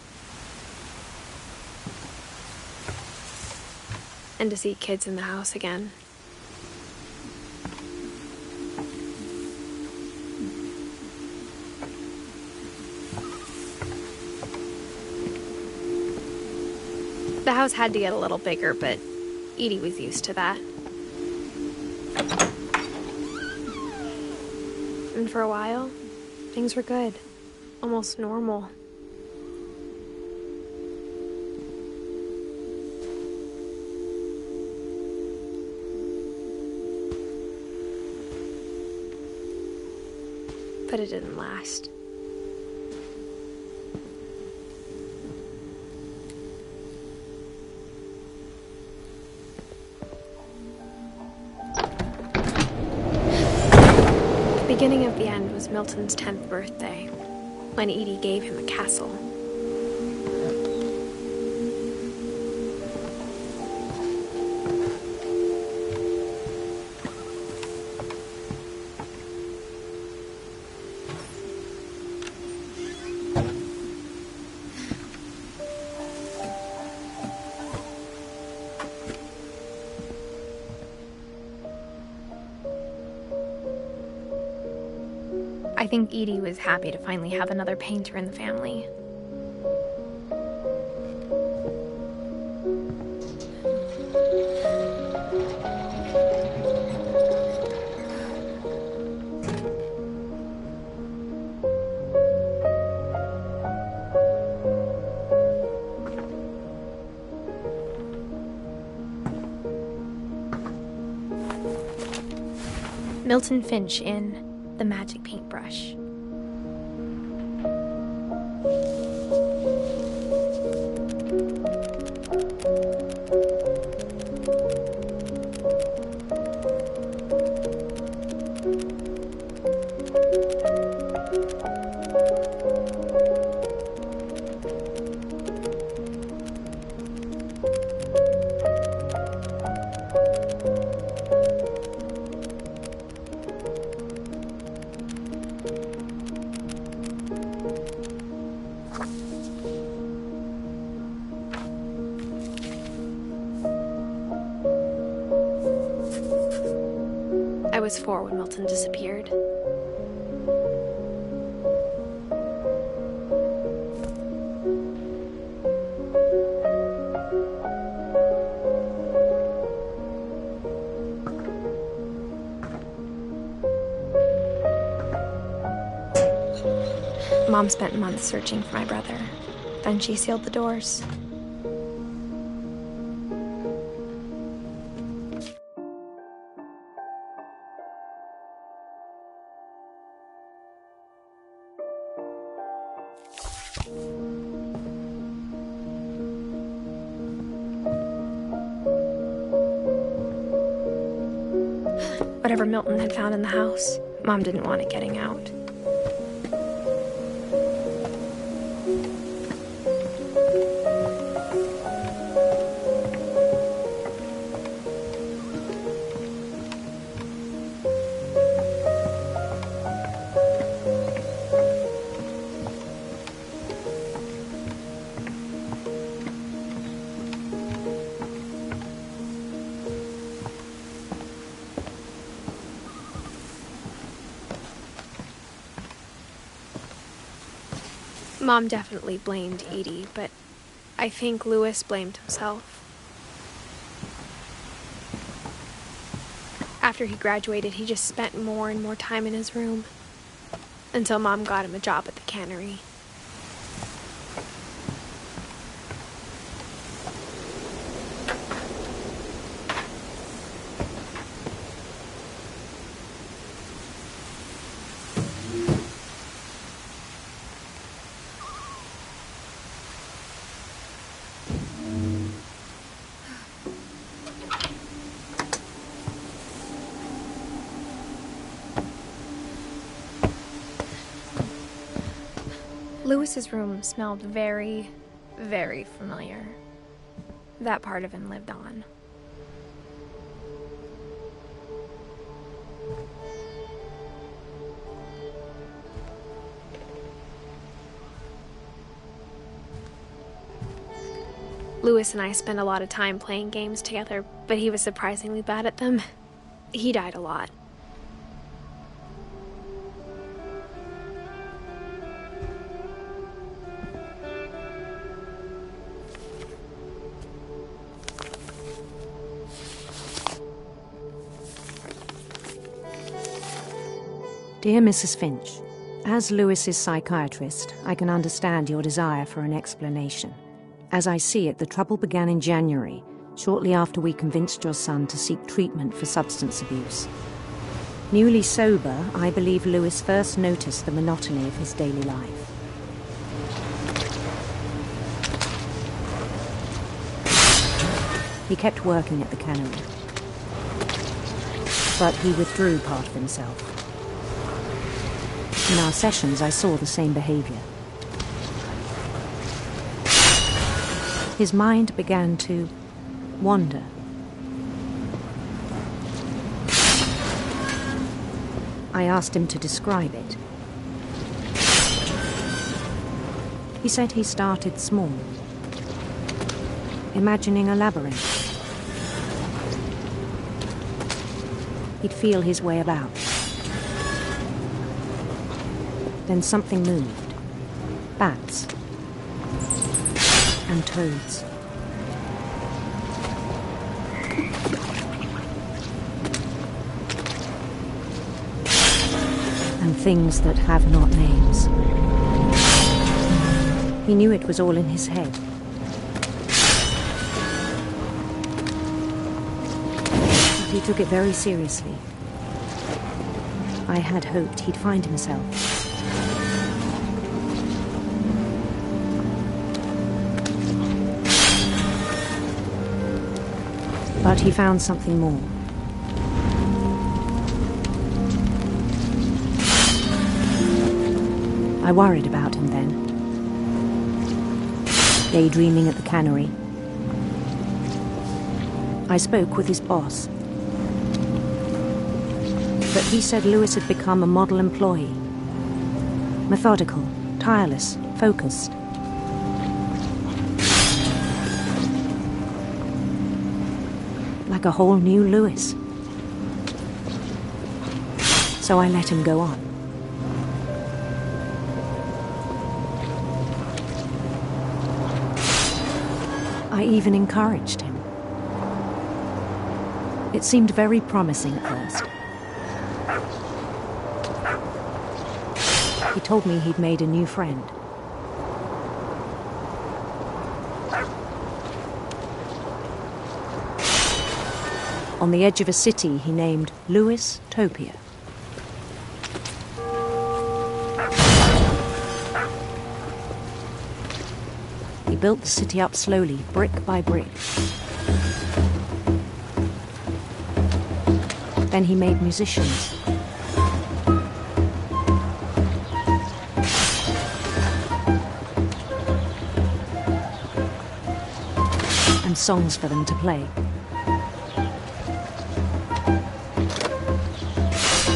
A: and to see kids in the house again. The house had to get a little bigger, but Edie was used to that. And for a while, things were good. Almost normal. But it didn't last. The beginning of the end was Milton's 10th birthday, when Edie gave him a castle. I think Edie was happy to finally have another painter in the family. Milton Finch in The Magic Paintbrush. I was 4 when Milton disappeared. Mom spent months searching for my brother. Then she sealed the doors. Whatever Milton had found in the house, Mom didn't want it getting out. Mom definitely blamed Edie, but I think Louis blamed himself. After he graduated, he just spent more and more time in his room, until Mom got him a job at the cannery. Louis's room smelled very, very familiar. That part of him lived on. Lewis and I spent a lot of time playing games together, but he was surprisingly bad at them. He died a lot.
O: Dear Mrs. Finch, as Lewis's psychiatrist, I can understand your desire for an explanation. As I see it, the trouble began in January, shortly after we convinced your son to seek treatment for substance abuse. Newly sober, I believe Lewis first noticed the monotony of his daily life. He kept working at the cannery, but he withdrew part of himself. In our sessions, I saw the same behavior. His mind began to wander. I asked him to describe it. He said he started small, imagining a labyrinth. He'd feel his way about. Then something moved. Bats. And toads. And things that have not names. He knew it was all in his head. But he took it very seriously. I had hoped he'd find himself. But he found something more. I worried about him then. Daydreaming at the cannery. I spoke with his boss. But he said Lewis had become a model employee. Methodical, tireless, focused. Like a whole new Lewis. So I let him go on. I even encouraged him. It seemed very promising at first. He told me he'd made a new friend. On the edge of a city he named Lewis Topia. He built the city up slowly, brick by brick. Then he made musicians. And songs for them to play.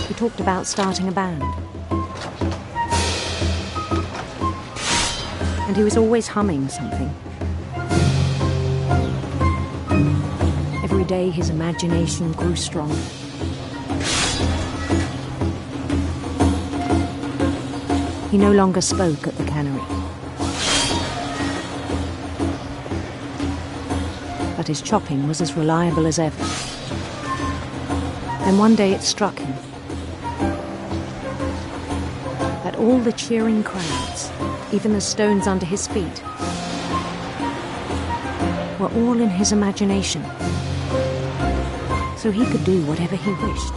O: He talked about starting a band. And he was always humming something. Every day his imagination grew stronger. He no longer spoke at the cannery. But his chopping was as reliable as ever. Then one day it struck him that all the cheering crowds, even the stones under his feet, were all in his imagination, so he could do whatever he wished.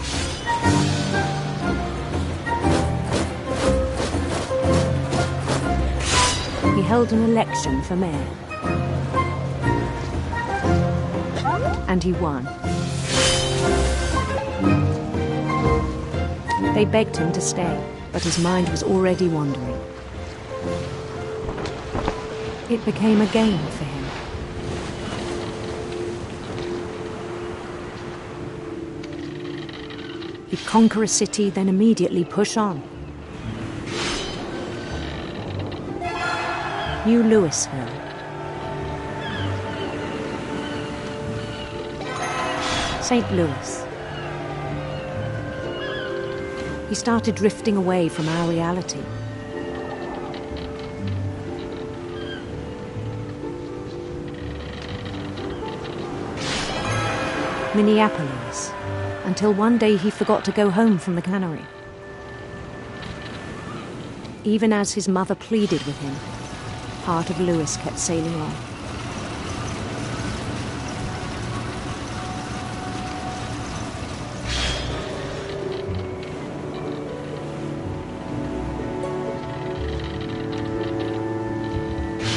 O: He held an election for mayor, and he won. They begged him to stay, but his mind was already wandering. It became a game for him. He'd conquer a city, then immediately push on. New Louisville. St. Louis. He started drifting away from our reality. Minneapolis, until one day he forgot to go home from the cannery. Even as his mother pleaded with him, part of Louis kept sailing on.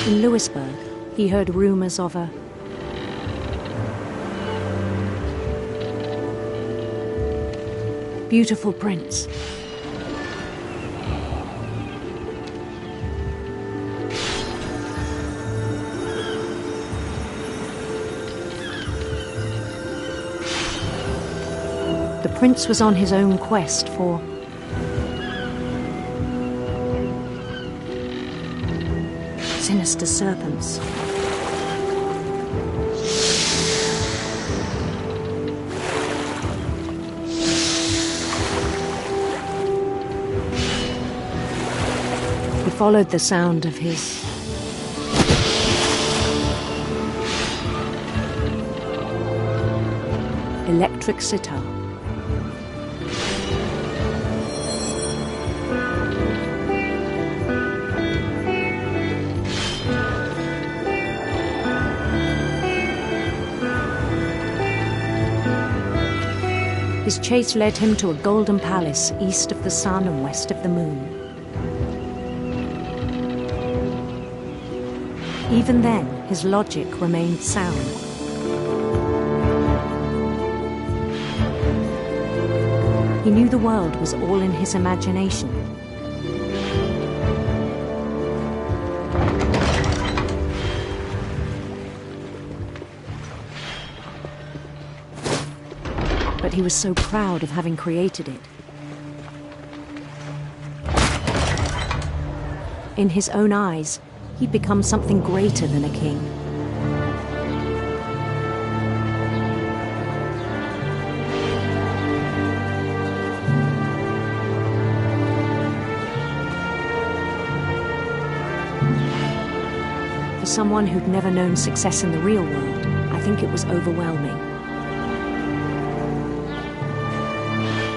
O: In Louisburg, he heard rumors of a beautiful prince. The prince was on his own quest for sinister serpents. He followed the sound of his electric sitar. His chase led him to a golden palace east of the sun and west of the moon. Even then, his logic remained sound. He knew the world was all in his imagination. But he was so proud of having created it. In his own eyes, he'd become something greater than a king. For someone who'd never known success in the real world, I think it was overwhelming.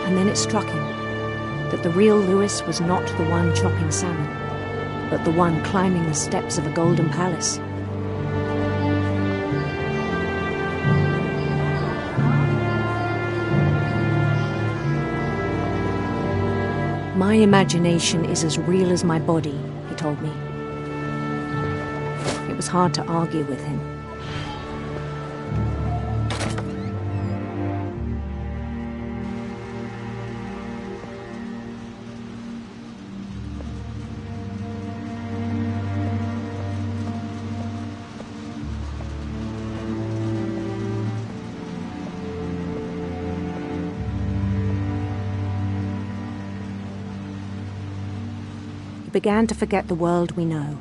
O: And then it struck him that the real Louis was not the one chopping salmon, but the one climbing the steps of a golden palace. My imagination is as real as my body, he told me. It was hard to argue with him. He began to forget the world we know.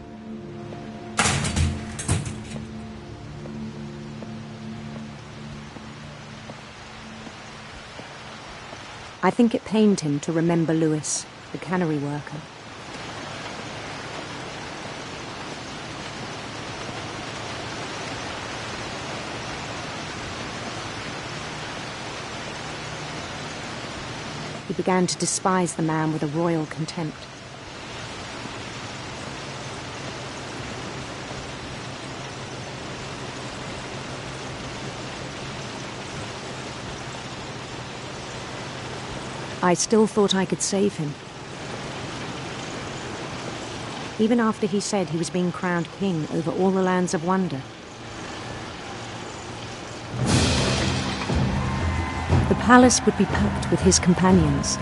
O: I think it pained him to remember Louis, the cannery worker. He began to despise the man with a royal contempt. I still thought I could save him. Even after he said he was being crowned king over all the lands of wonder. The palace would be packed with his companions.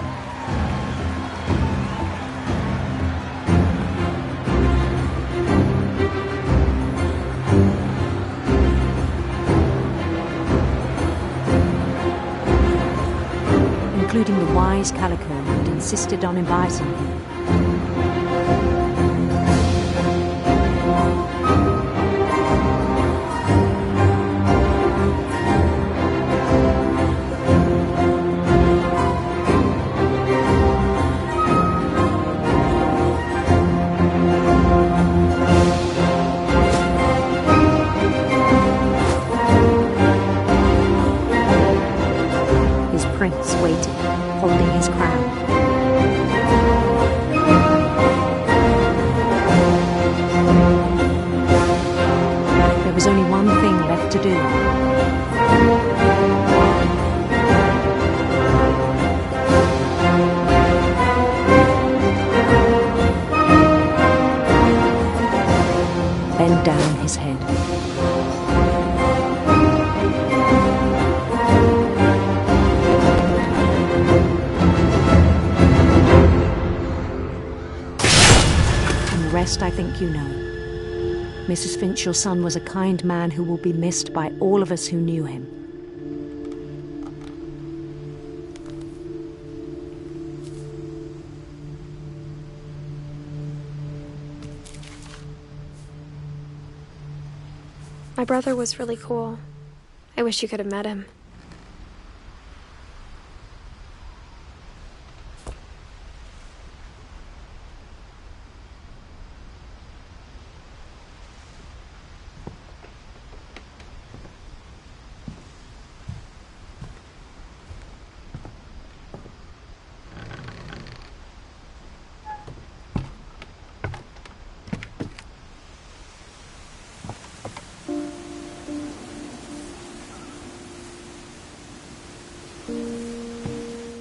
O: Including the wise Calico who had insisted on advising him. best I think you know. Mrs. Finch, your son was a kind man who will be missed by all of us who knew him.
A: My brother was really cool. I wish you could have met him.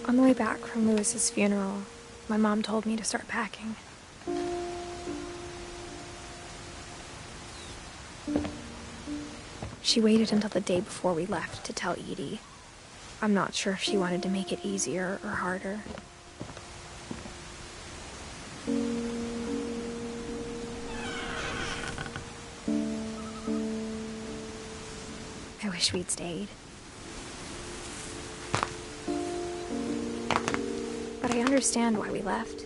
A: On the way back from Lewis's funeral, my mom told me to start packing. She waited until the day before we left to tell Edie. I'm not sure if she wanted to make it easier or harder. I wish we'd stayed. But I understand why we left.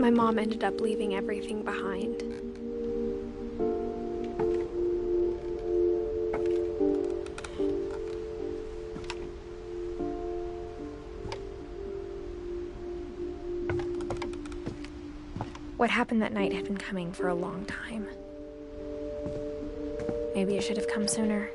A: My mom ended up leaving everything behind. What happened that night had been coming for a long time. Maybe it should have come sooner.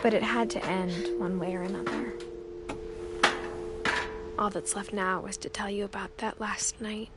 A: But it had to end one way or another. All that's left now was to tell you about that last night.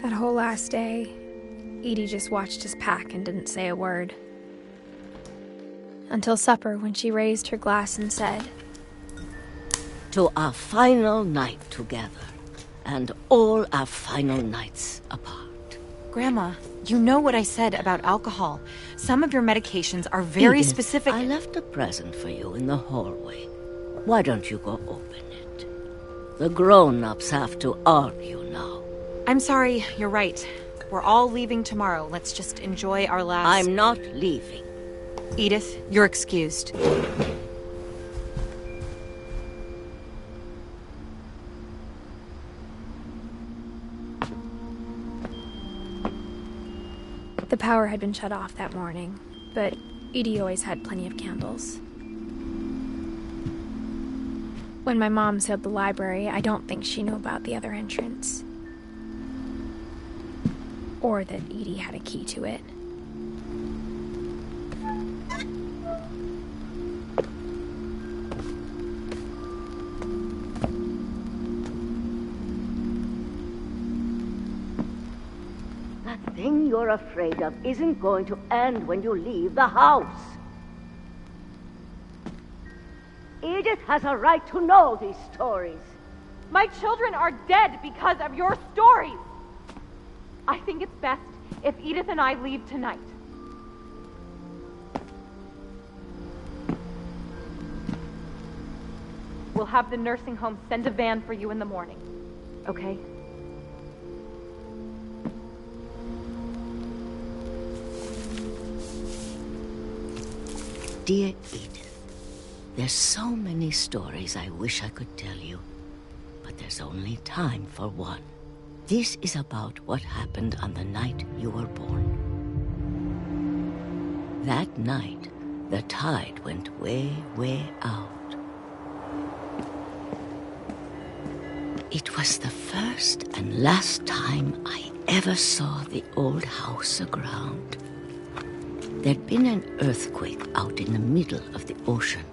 A: That whole last day, Edie just watched us pack and didn't say a word. Until supper, when she raised her glass and said,
P: "To our final night together, and all our final nights apart."
Q: Grandma, you know what I said about alcohol. Some of your medications are very
P: Edith,
Q: specific.
P: I left a present for you in the hallway. Why don't you go open it? The grown-ups have to argue now.
Q: I'm sorry, you're right. We're all leaving tomorrow. Let's just enjoy our last...
P: I'm not leaving.
Q: Edith, you're excused.
A: The power had been shut off that morning, but Edie always had plenty of candles. When my mom sealed the library, I don't think she knew about the other entrance. Or that Edie had a key to it.
P: That thing you're afraid of isn't going to end when you leave the house. Edith has a right to know these stories.
M: My children are dead because of your stories. I think it's best if Edith and I leave tonight. We'll have the nursing home send a van for you in the morning, okay?
P: Dear Edith, there's so many stories I wish I could tell you, but there's only time for one. This is about what happened on the night you were born. That night, The tide went way, way out. It was the first and last time I ever saw the old house aground. There'd been an earthquake out in the middle of the ocean.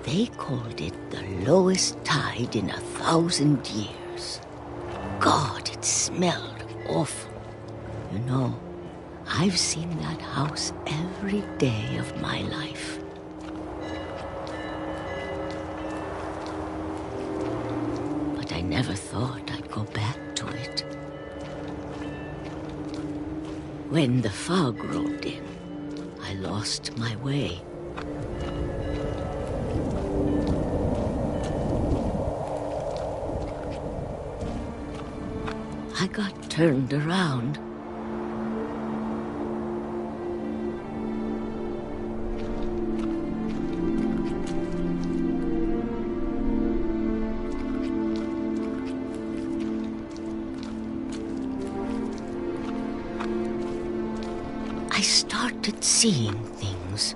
P: They called it the lowest tide in 1,000 years. God, it smelled awful. You know, I've seen that house every day of my life. But I never thought I'd go back to it. When the fog rolled in, I lost my way. I got turned around. I started seeing things.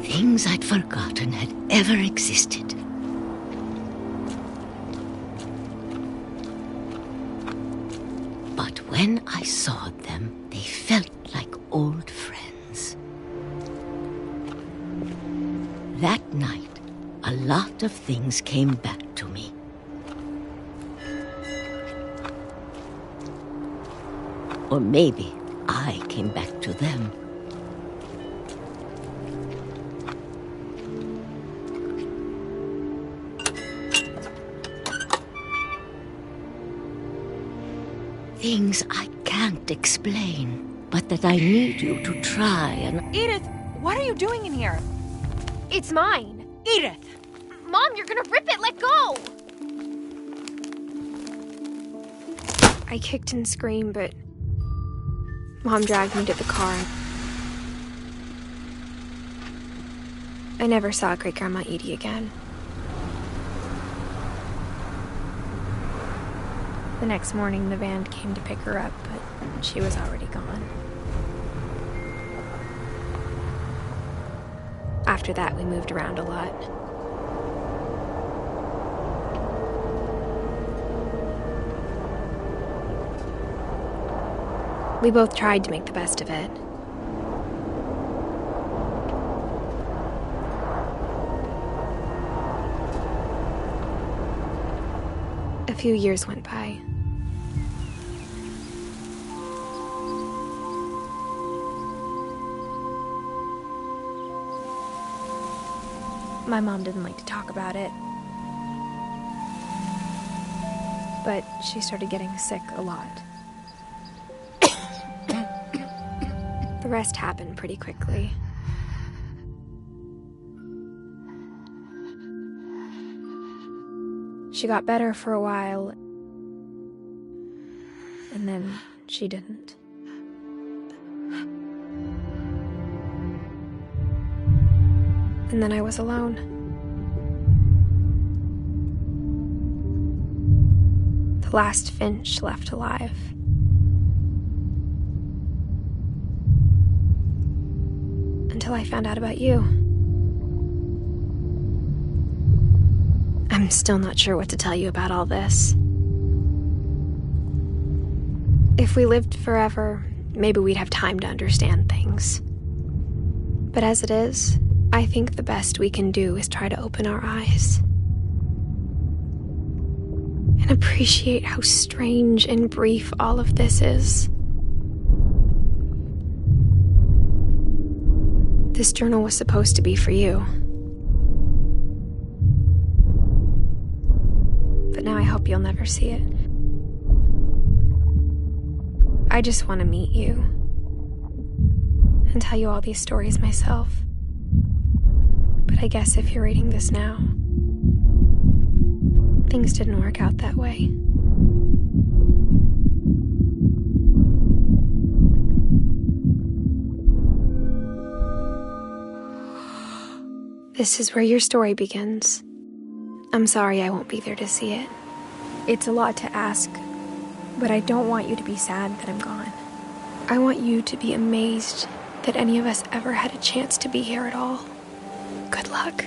P: Things I'd forgotten had ever existed. But when I saw them, they felt like old friends. That night, a lot of things came back to me. Or maybe I came back to them. Things I can't explain, but that I need you to try and...
Q: Edith, what are you doing in here?
A: It's mine.
Q: Edith!
A: Mom, you're gonna rip it! Let go! I kicked and screamed, but Mom dragged me to the car. I never saw Great-Grandma Edie again. The next morning, the van came to pick her up, but she was already gone. After that, we moved around a lot. We both tried to make the best of it. A few years went by. My mom didn't like to talk about it. But she started getting sick a lot. The rest happened pretty quickly. She got better for a while, and then she didn't. And then I was alone. The last Finch left alive. Until I found out about you. I'm still not sure what to tell you about all this. If we lived forever, maybe we'd have time to understand things. But as it is, I think the best we can do is try to open our eyes. And appreciate how strange and brief all of this is. This journal was supposed to be for you. But now I hope you'll never see it. I just want to meet you and tell you all these stories myself. But I guess if you're reading this now, things didn't work out that way. This is where your story begins. I'm sorry I won't be there to see it. It's a lot to ask, but I don't want you to be sad that I'm gone. I want you to be amazed that any of us ever had a chance to be here at all. Good luck.